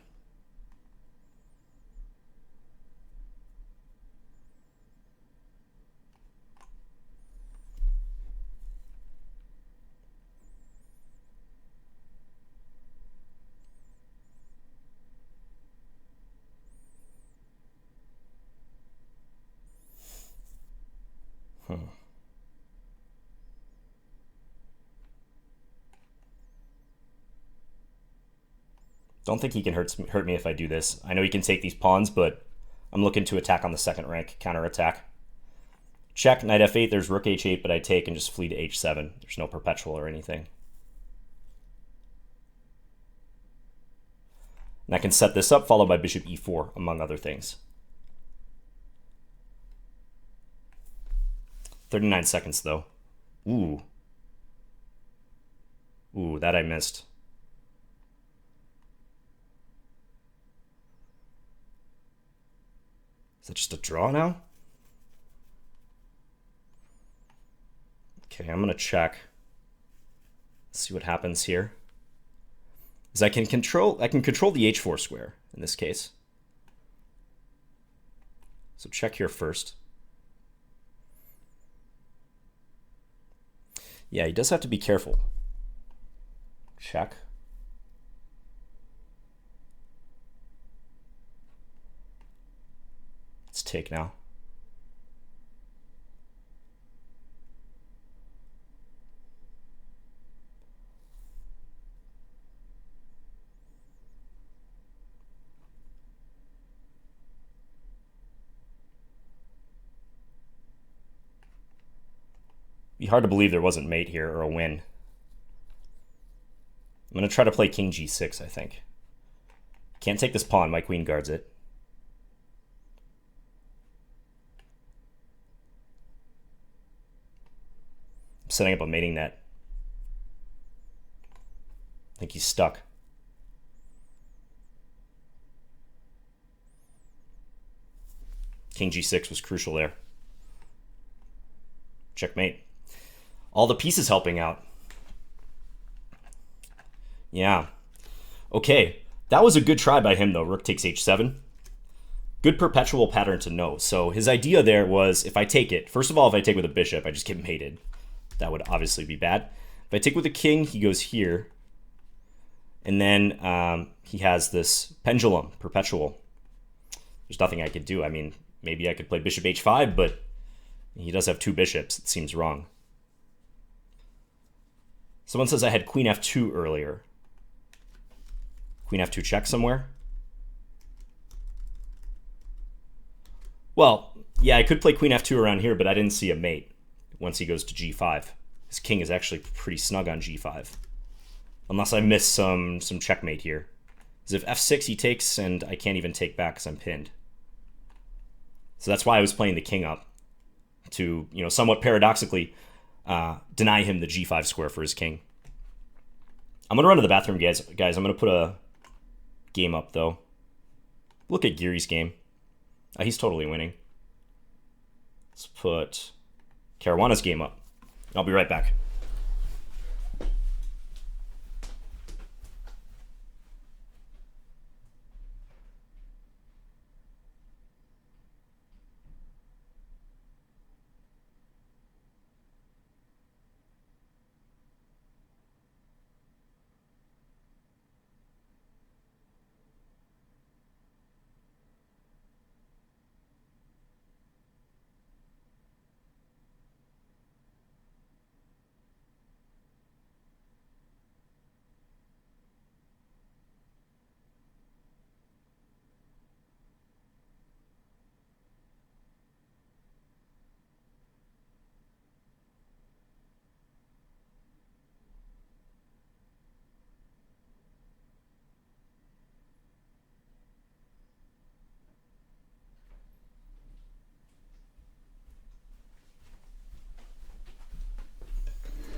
Don't think he can hurt me if I do this. I know he can take these pawns, but I'm looking to attack on the second rank, counterattack. Check, knight f8, there's rook h8, but I take and just flee to h7. There's no perpetual or anything. And I can set this up, followed by bishop e4, among other things. 39 seconds, though. Ooh. Ooh, that I missed. Is that just a draw now? Okay, I'm gonna check. See what happens here. Is I can control the h4 square in this case. So check here first. Yeah, he does have to be careful. Check. Let's take now. Be hard to believe there wasn't mate here or a win. I'm going to try to play king g6, I think. Can't take this pawn, my queen guards it. Setting up a mating net. I think he's stuck. King g6 was crucial there. Checkmate. All the pieces helping out. Yeah. Okay. That was a good try by him, though. Rook takes h7. Good perpetual pattern to know. So his idea there was, if I take it, first of all, if I take with a bishop, I just get mated. That would obviously be bad. If I take with a king, he goes here. And then he has this pendulum, perpetual. There's nothing I could do. I mean, maybe I could play bishop h5, but he does have two bishops. It seems wrong. Someone says I had queen f2 earlier. Queen f2 check somewhere. Well, yeah, I could play queen f2 around here, but I didn't see a mate once he goes to g5. His king is actually pretty snug on g5. Unless I miss some checkmate here. Because if f6 he takes, and I can't even take back because I'm pinned. So that's why I was playing the king up to, somewhat paradoxically deny him the g5 square for his king. I'm going to run to the bathroom, guys. I'm going to put a game up, though. Look at Giri's game. He's totally winning. Let's put Caruana's game up. I'll be right back.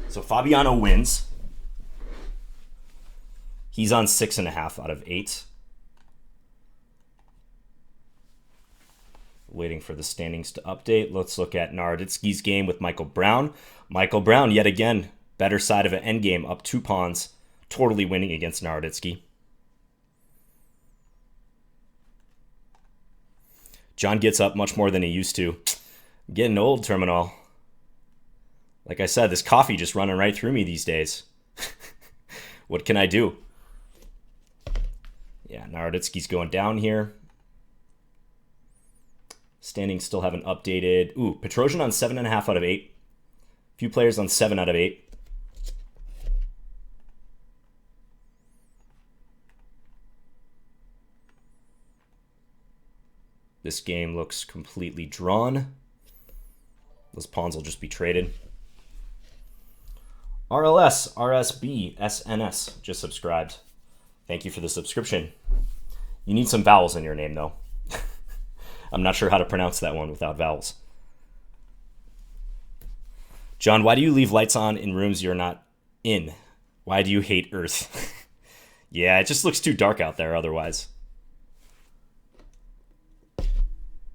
So Fabiano wins. He's on 6.5 out of 8. Waiting for the standings to update. Let's look at Naroditsky's game with Michael Brown. Michael Brown, yet again, better side of an endgame, up 2 pawns, totally winning against Naroditsky. John gets up much more than he used to. I'm getting old, Terminal. Like I said, this coffee just running right through me these days. What can I do? Yeah, Naroditsky's going down here. Standings still haven't updated. Ooh, Petrosian on 7.5 out of 8. Few players on 7 out of 8. This game looks completely drawn. Those pawns will just be traded. RLS, RSB, SNS just subscribed. Thank you for the subscription. You need some vowels in your name, though. I'm not sure how to pronounce that one without vowels. John, why do you leave lights on in rooms you're not in? Why do you hate Earth? Yeah, it just looks too dark out there otherwise.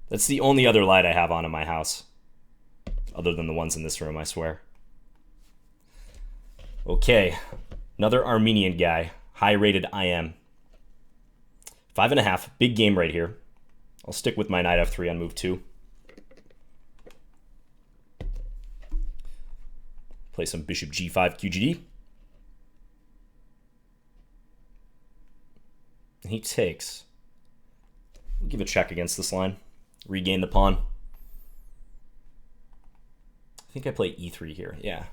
That's the only other light I have on in my house. Other than the ones in this room, I swear. Okay, another Armenian guy. High-rated IM. 5.5. Big game right here. I'll stick with my knight f3 on move 2. Play some bishop g5 QGD. He takes. We'll give a check against this line. Regain the pawn. I think I play e3 here. Yeah.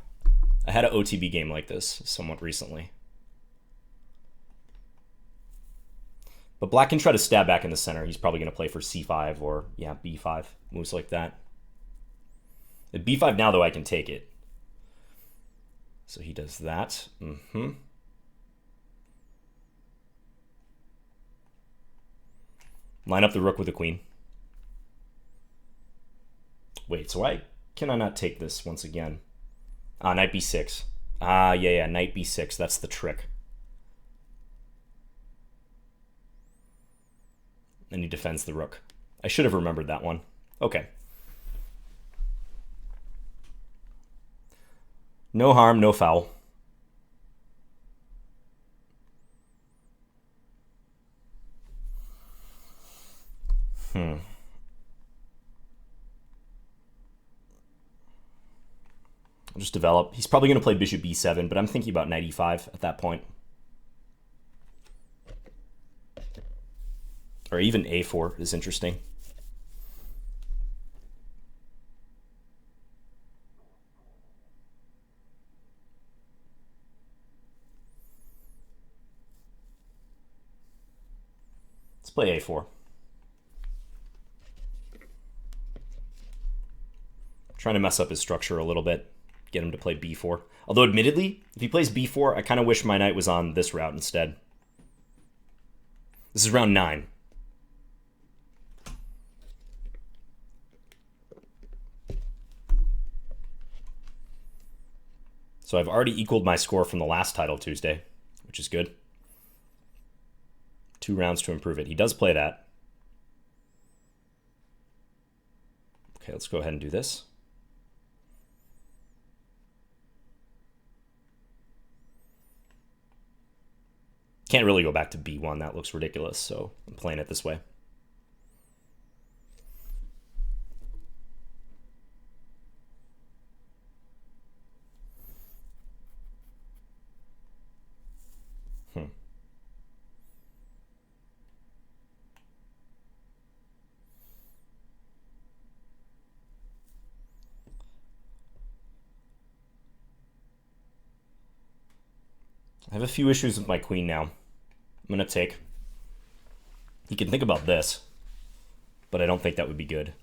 I had an OTB game like this somewhat recently. But black can try to stab back in the center. He's probably going to play for c5 or, yeah, b5. Moves like that. At b5 now, though, I can take it. So he does that. Line up the rook with the queen. Wait, so why can I not take this once again? Knight b6. Yeah, knight b6. That's the trick. And he defends the rook. I should have remembered that one. Okay. No harm, no foul. I'll just develop. He's probably going to play bishop b7, but I'm thinking about knight e5 at that point. Or even a4 is interesting. Let's play a4. Trying to mess up his structure a little bit. Get him to play b4. Although, admittedly, if he plays b4, I kind of wish my knight was on this route instead. This is round 9. So I've already equaled my score from the last Title Tuesday, which is good. 2 rounds to improve it. He does play that. Okay, let's go ahead and do this. Can't really go back to B1. That looks ridiculous, so I'm playing it this way. I have a few issues with my queen now. I'm going to take. He can think about this, but I don't think that would be good.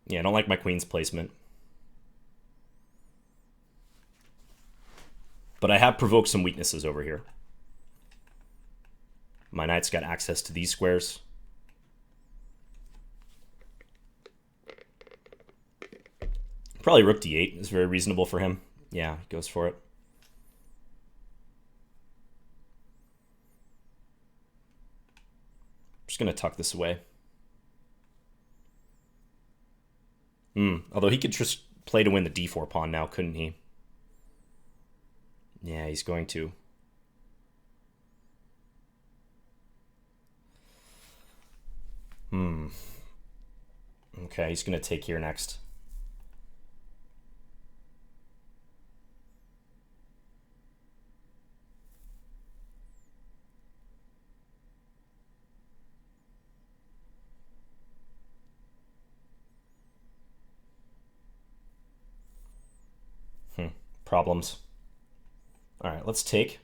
Yeah, I don't like my queen's placement. But I have provoked some weaknesses over here. My knight's got access to these squares. Probably rook d8 is very reasonable for him. Yeah, he goes for it. Just going to tuck this away. Although he could just play to win the d4 pawn now, couldn't he? Yeah, he's going to. Okay, he's going to take here next. Problems. All right, let's take.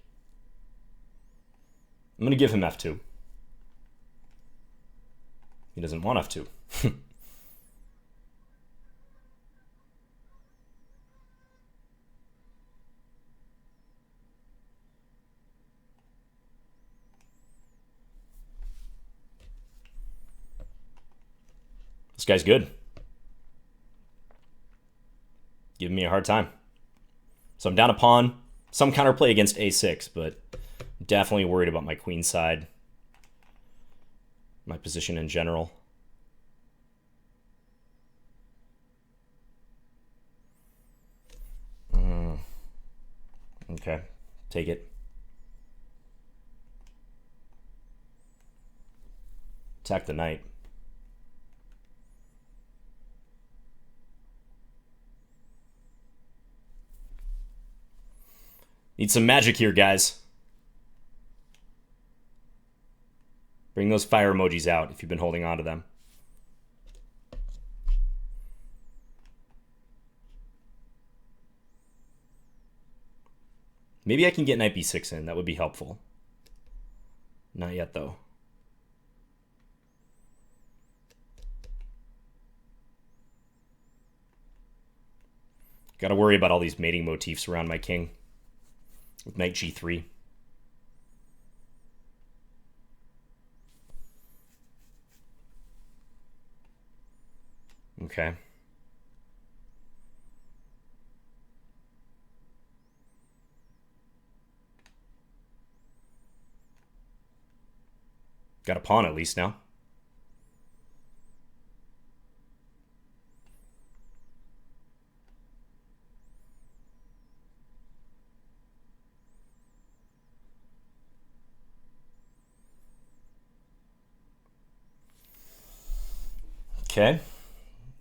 I'm going to give him f2. He doesn't want f2. This guy's good. Giving me a hard time. So I'm down a pawn. Some counterplay against a6, but definitely worried about my queen side. My position in general. Okay, take it. Attack the knight. Need some magic here, guys. Bring those fire emojis out if you've been holding on to them. Maybe I can get knight b6 in. That would be helpful. Not yet, though. Got to worry about all these mating motifs around my king. With knight g3. Okay. Got a pawn at least now. Okay.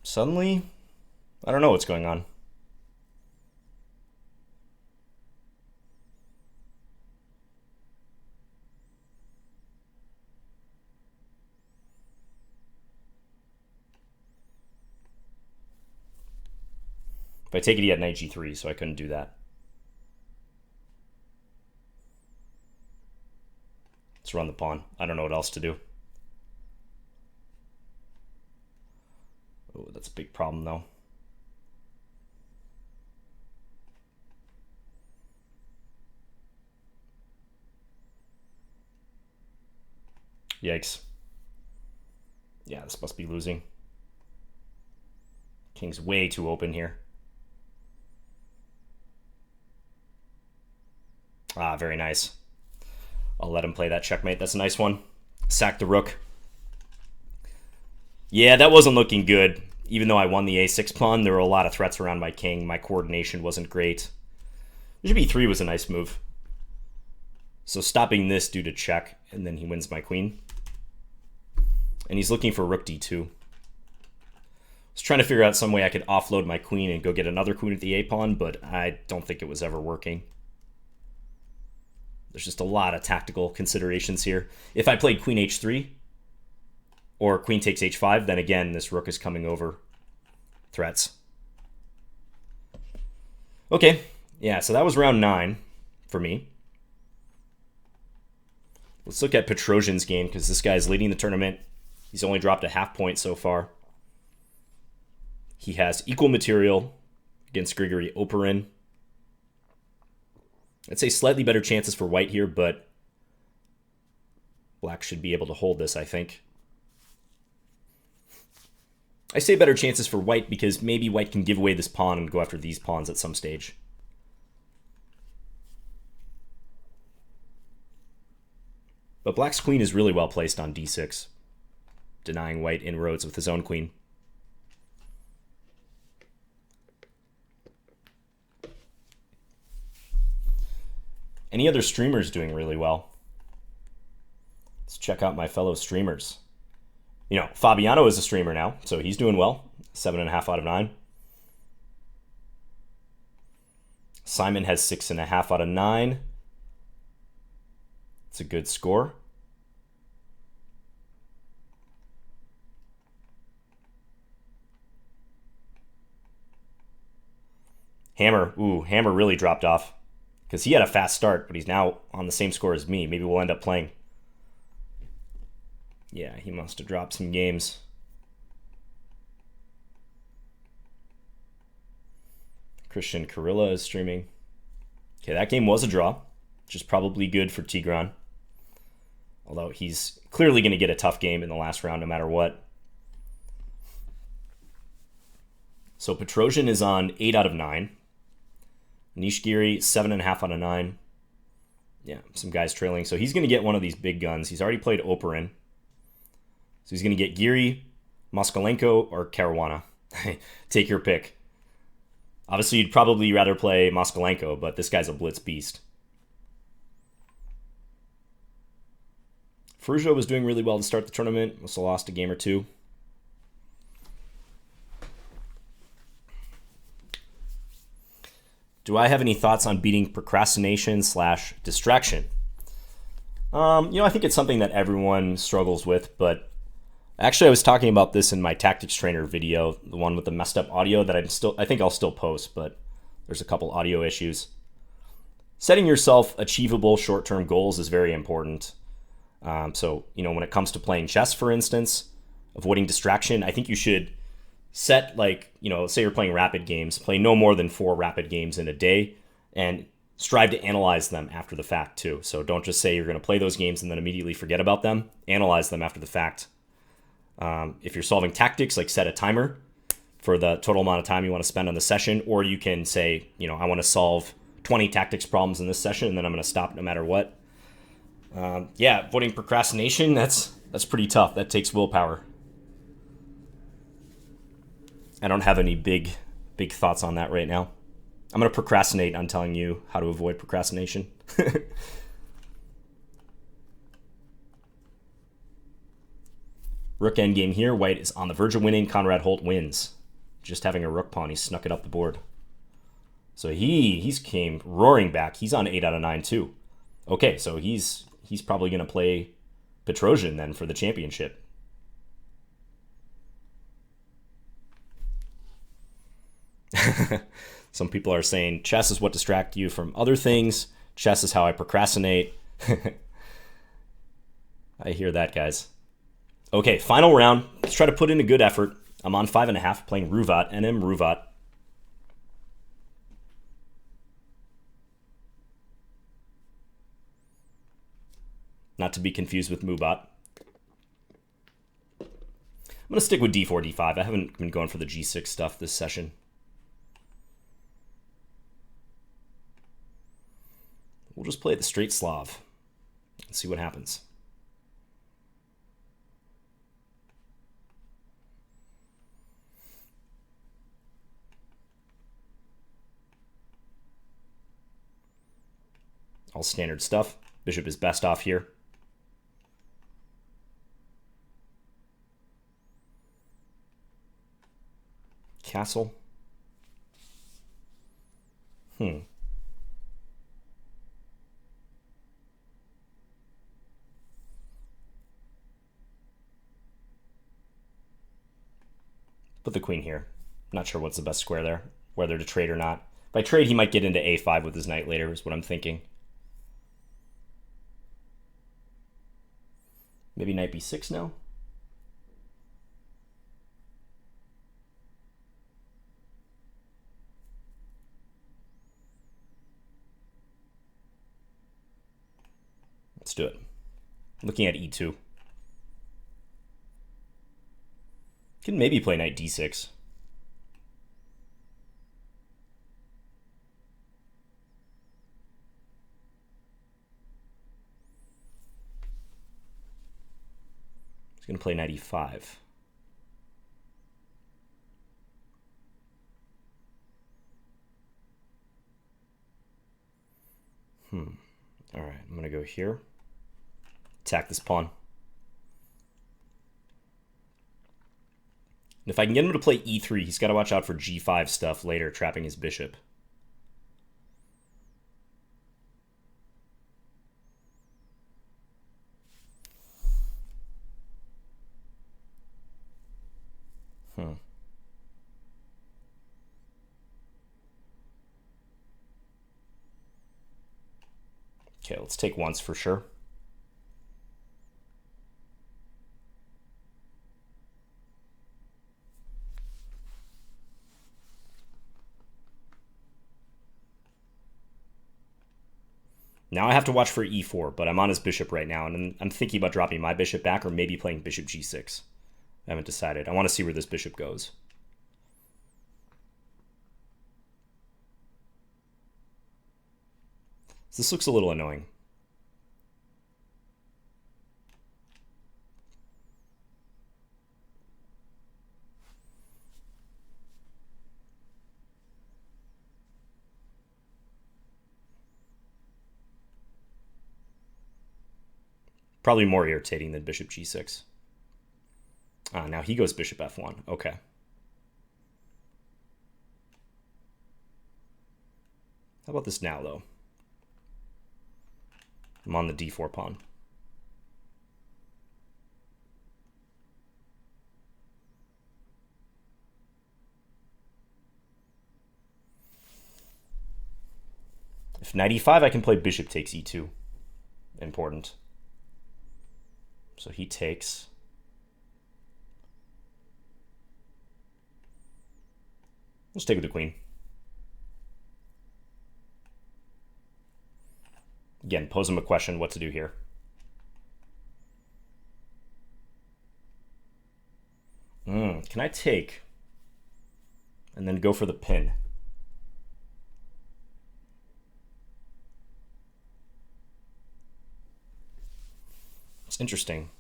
Suddenly, I don't know what's going on. If I take it, he had knight g3, so I couldn't do that. Let's run the pawn. I don't know what else to do. Oh, that's a big problem, though. Yikes. Yeah, this must be losing. King's way too open here. Ah, very nice. I'll let him play that checkmate. That's a nice one. Sack the rook. Yeah, that wasn't looking good. Even though I won the a6 pawn, there were a lot of threats around my king. My coordination wasn't great. Bishop e3 was a nice move. So stopping this due to check, and then he wins my queen. And he's looking for rook d2. I was trying to figure out some way I could offload my queen and go get another queen at the a-pawn, but I don't think it was ever working. There's just a lot of tactical considerations here. If I played queen h3 or queen takes h5, then again, this rook is coming over threats. Okay, yeah, so that was round 9 for me. Let's look at Petrosian's game, because this guy's leading the tournament. He's only dropped a half point so far. He has equal material against Grigory Oparin. I'd say slightly better chances for white here, but black should be able to hold this, I think. I say better chances for white because maybe white can give away this pawn and go after these pawns at some stage. But black's queen is really well placed on d6, denying white inroads with his own queen. Any other streamers doing really well? Let's check out my fellow streamers. You know, Fabiano is a streamer now, so he's doing well. 7.5 out of 9. Simon has 6.5 out of 9. It's a good score. Hammer. Ooh, Hammer really dropped off. Because he had a fast start, but he's now on the same score as me. Maybe we'll end up playing. Yeah, he must have dropped some games. Christian Carilla is streaming. Okay, that game was a draw, which is probably good for Tigran. Although he's clearly going to get a tough game in the last round no matter what. So Petrosian is on 8 out of 9. Anish Giri, 7.5 out of 9. Yeah, some guys trailing. So he's going to get one of these big guns. He's already played Oparin. So he's going to get Giri, Moskalenko, or Caruana. Take your pick. Obviously, you'd probably rather play Moskalenko, but this guy's a blitz beast. Fruga was doing really well to start the tournament. Must have lost a game or two. Do I have any thoughts on beating procrastination / distraction? I think it's something that everyone struggles with, but actually I was talking about this in my tactics trainer video, the one with the messed up audio that I think I'll still post, but there's a couple audio issues. Setting yourself achievable short-term goals is very important. So, when it comes to playing chess, for instance, avoiding distraction, I think you should set, say you're playing rapid games, play no more than 4 rapid games in a day, and strive to analyze them after the fact, too. So don't just say you're going to play those games and then immediately forget about them. Analyze them after the fact. If you're solving tactics, set a timer for the total amount of time you want to spend on the session, or you can say, I want to solve 20 tactics problems in this session, and then I'm going to stop no matter what. Avoiding procrastination, that's pretty tough. That takes willpower. I don't have any big thoughts on that right now. I'm going to procrastinate on telling you how to avoid procrastination. Rook Endgame here. White is on the verge of winning. Conrad Holt wins. Just having a rook pawn, he snuck it up the board. So he's came roaring back. He's on 8 out of 9 too. Okay, so he's probably going to play Petrosian then for the championship. Some people are saying chess is what distracts you from other things. Chess is how I procrastinate. I hear that, guys. Okay, final round. Let's try to put in a good effort. I'm on 5.5, playing Ruvat, NM Ruvat. Not to be confused with Mubat. I'm going to stick with d4, d5. I haven't been going for the g6 stuff this session. We'll just play the straight Slav and see what happens. All standard stuff. Bishop is best off here. Castle. Put the queen here. Not sure what's the best square there, whether to trade or not. If I trade, he might get into a5 with his knight later, is what I'm thinking. Maybe knight b6 now? Let's do it. Looking at e2. Can maybe play knight d6. He's going to play knight e5. All right, I'm going to go here. Attack this pawn. And if I can get him to play e3, he's got to watch out for g5 stuff later, trapping his bishop. Okay, let's take once for sure. Now I have to watch for e4, but I'm on his bishop right now, and I'm thinking about dropping my bishop back or maybe playing bishop g6. I haven't decided. I want to see where this bishop goes. This looks a little annoying. Probably more irritating than bishop g6. Now he goes bishop f1. Okay. How about this now, though? I'm on the d4 pawn. If knight e5, I can play bishop takes e2. Important. So he takes. Let's take with the queen. Again, pose him a question what to do here. Can I take and then go for the pin? It's interesting.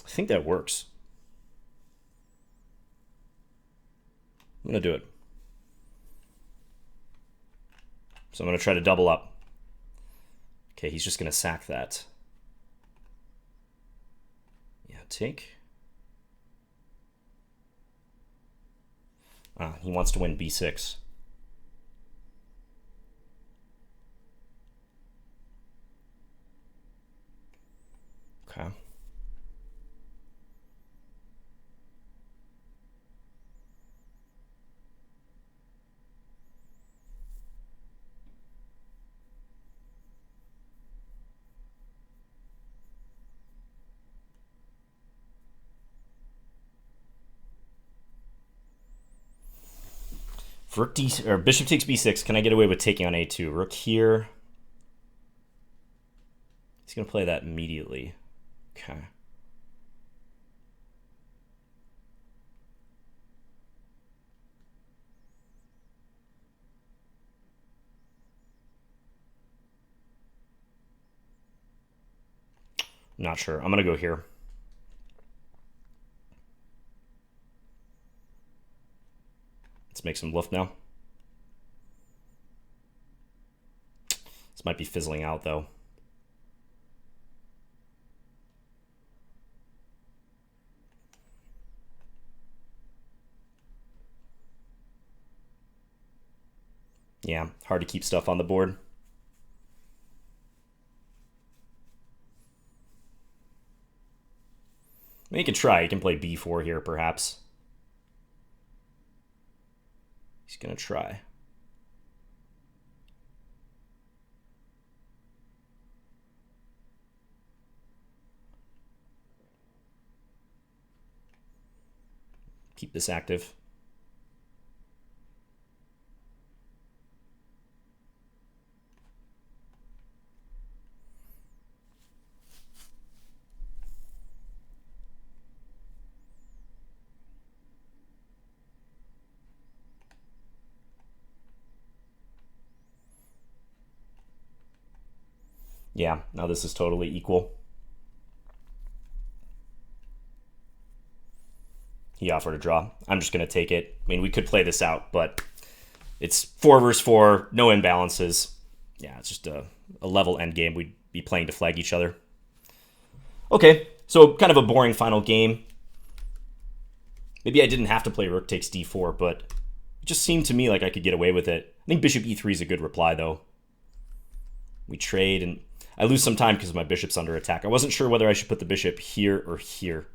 I think that works. I'm going to do it. So I'm going to try to double up. Okay, he's just going to sack that. Yeah, take. He wants to win b6. Okay. Rook D or bishop takes b6. Can I get away with taking on a2? Rook here. He's gonna play that immediately. Okay. Not sure. I'm gonna go here. Let's make some bluff now. This might be fizzling out though. Yeah, hard to keep stuff on the board. I mean, you can try. You can play b4 here, perhaps. He's going to try. Keep this active. Yeah, now this is totally equal. He offered a draw. I'm just going to take it. I mean, we could play this out, but it's 4 versus 4, no imbalances. Yeah, it's just a level endgame. We'd be playing to flag each other. Okay, so kind of a boring final game. Maybe I didn't have to play rook takes d4, but it just seemed to me like I could get away with it. I think bishop e3 is a good reply, though. We trade, and I lose some time because my bishop's under attack. I wasn't sure whether I should put the bishop here or here.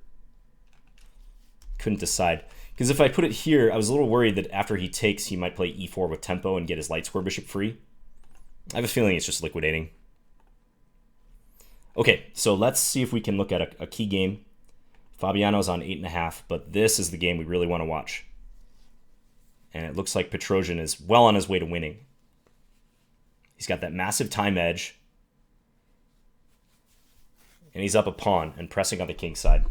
Couldn't decide. Because if I put it here, I was a little worried that after he takes, he might play e4 with tempo and get his light square bishop free. I have a feeling it's just liquidating. Okay, so let's see if we can look at a key game. Fabiano's on 8.5, but this is the game we really want to watch. And it looks like Petrosian is well on his way to winning. He's got that massive time edge. And he's up a pawn and pressing on the king side.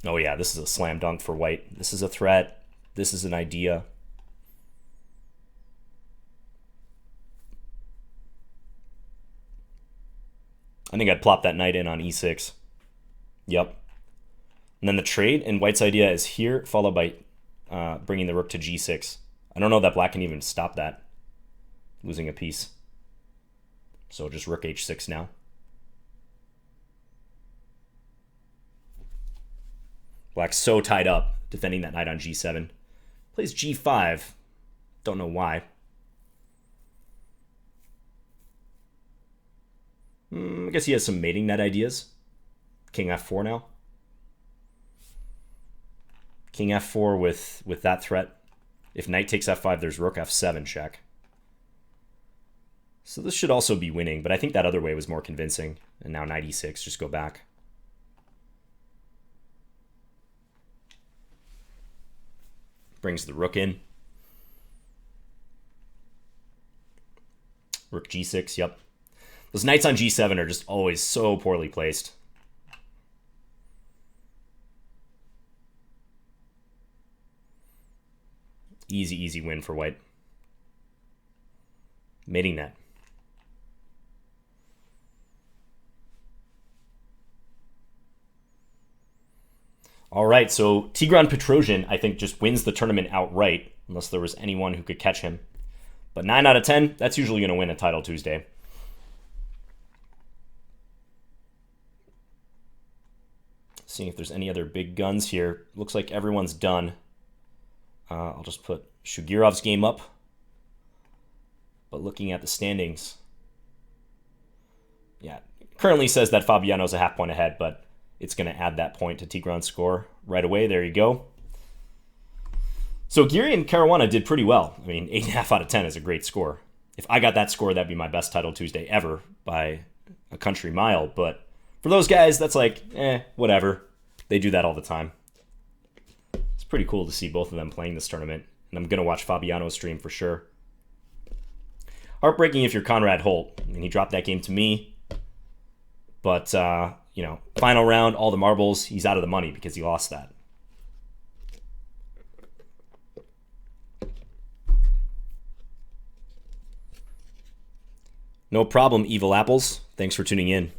Oh yeah, this is a slam dunk for white. This is a threat. This is an idea. I think I'd plop that knight in on e6. Yep. And then the trade, and white's idea is here, followed by bringing the rook to g6. I don't know that black can even stop that. Losing a piece. So just rook h6 now. Black's so tied up, defending that knight on g7. Plays g5. Don't know why. I guess he has some mating net ideas. King f4 now. King f4 with that threat. If knight takes f5, there's rook f7 check. So this should also be winning, but I think that other way was more convincing. And now knight e6, just go back. Brings the rook in. Rook g6, yep. Those knights on g7 are just always so poorly placed. Easy, easy win for white. Mating net. All right, so Tigran Petrosian, I think, just wins the tournament outright, unless there was anyone who could catch him. But 9 out of 10, that's usually going to win a Title Tuesday. Seeing if there's any other big guns here. Looks like everyone's done. I'll just put Shugirov's game up. But looking at the standings, yeah, currently says that Fabiano's a half point ahead, but it's going to add that point to Tigran's score right away. There you go. So Giri and Caruana did pretty well. I mean, 8.5 out of 10 is a great score. If I got that score, that'd be my best Title Tuesday ever by a country mile. But for those guys, that's like, whatever. They do that all the time. It's pretty cool to see both of them playing this tournament. And I'm going to watch Fabiano's stream for sure. Heartbreaking if you're Conrad Holt. I mean, he dropped that game to me. But, you know, final round, all the marbles, he's out of the money because he lost that. No problem, Evil Apples. Thanks for tuning in.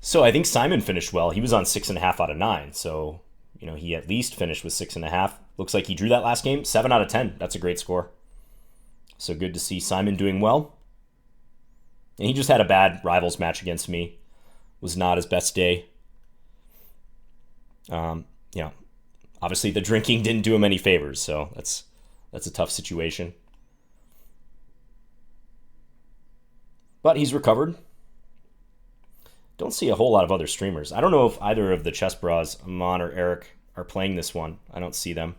So I think Simon finished well. He was on 6.5 out of 9. So, you know, he at least finished with 6.5. Looks like he drew that last game. 7 out of 10. That's a great score. So good to see Simon doing well. And he just had a bad rivals match against me. Was not his best day. Yeah. Obviously the drinking didn't do him any favors. So that's a tough situation. But he's recovered. Don't see a whole lot of other streamers. I don't know if either of the Chess Bras, Amon or Eric, are playing this one. I don't see them.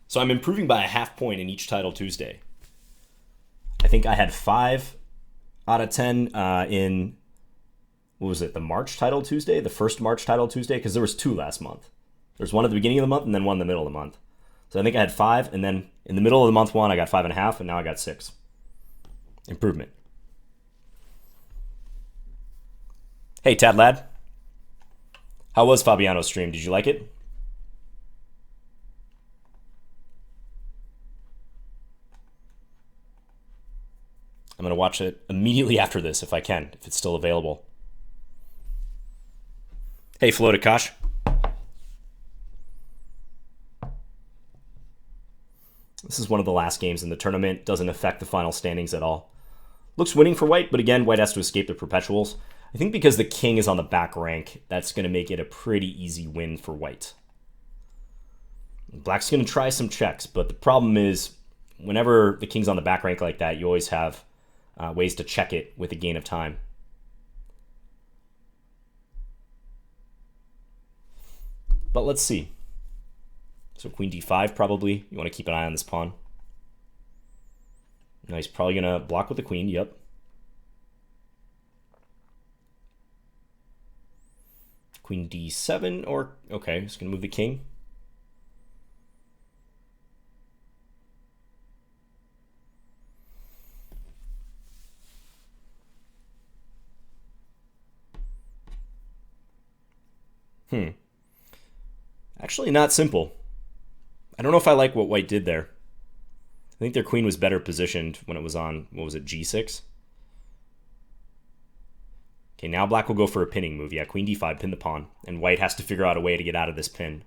So I'm improving by a half point in each Title Tuesday. I think I had 5 out of 10 in, what was it, the March Title Tuesday? The first March Title Tuesday? Because there was 2 last month. There's one at the beginning of the month and then one in the middle of the month. So I think I had 5, and then in the middle of the month one, I got 5.5, and now I got 6. Improvement. Hey, Tad Lad. How was Fabiano's stream? Did you like it? I'm going to watch it immediately after this if I can, if it's still available. Hey, Flotakash. This is one of the last games in the tournament. Doesn't affect the final standings at all. Looks winning for White, but again, White has to escape the perpetuals. I think because the king is on the back rank, that's going to make it a pretty easy win for White. Black's going to try some checks, but the problem is whenever the king's on the back rank like that, you always have ways to check it with a gain of time. But let's see. So queen d5 probably. You want to keep an eye on this pawn. Now he's probably going to block with the queen. Yep. Queen d7 or... Okay, he's going to move the king. Actually not simple. I don't know if I like what White did there. I think their queen was better positioned when it was on, what was it, g6? Okay, now Black will go for a pinning move. Yeah, queen d5, pin the pawn. And White has to figure out a way to get out of this pin.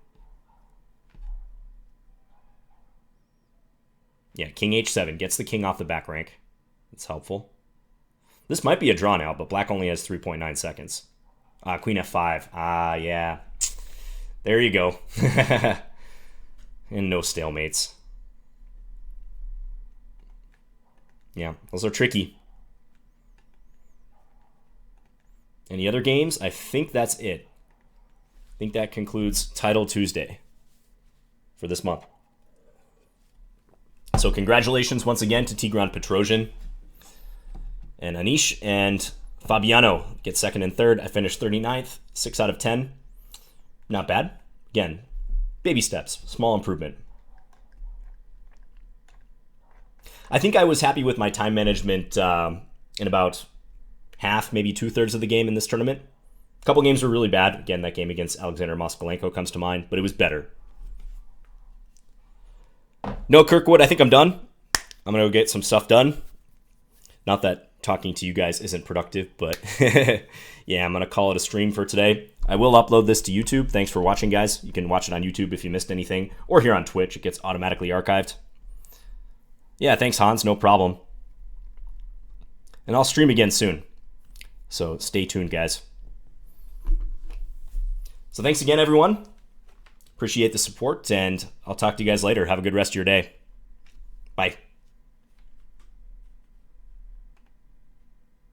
Yeah, king h7 gets the king off the back rank. That's helpful. This might be a draw now, but Black only has 3.9 seconds. Queen f5. Yeah. There you go. And no stalemates. Yeah, those are tricky. Any other games? I think that's it. I think that concludes Title Tuesday for this month. So congratulations once again to Tigran Petrosian and Anish, and Fabiano gets second and third. I finished 39th, 6 out of 10. Not bad. Again, baby steps, small improvement. I think I was happy with my time management in about half, maybe 2/3 of the game in this tournament. A couple games were really bad. Again, that game against Alexander Moskalenko comes to mind, but it was better. No, Kirkwood, I think I'm done. I'm going to go get some stuff done. Not that talking to you guys isn't productive, but yeah, I'm going to call it a stream for today. I will upload this to YouTube. Thanks for watching, guys. You can watch it on YouTube if you missed anything, or here on Twitch. It gets automatically archived. Yeah, thanks, Hans. No problem. And I'll stream again soon. So stay tuned, guys. So thanks again, everyone. Appreciate the support, and I'll talk to you guys later. Have a good rest of your day. Bye.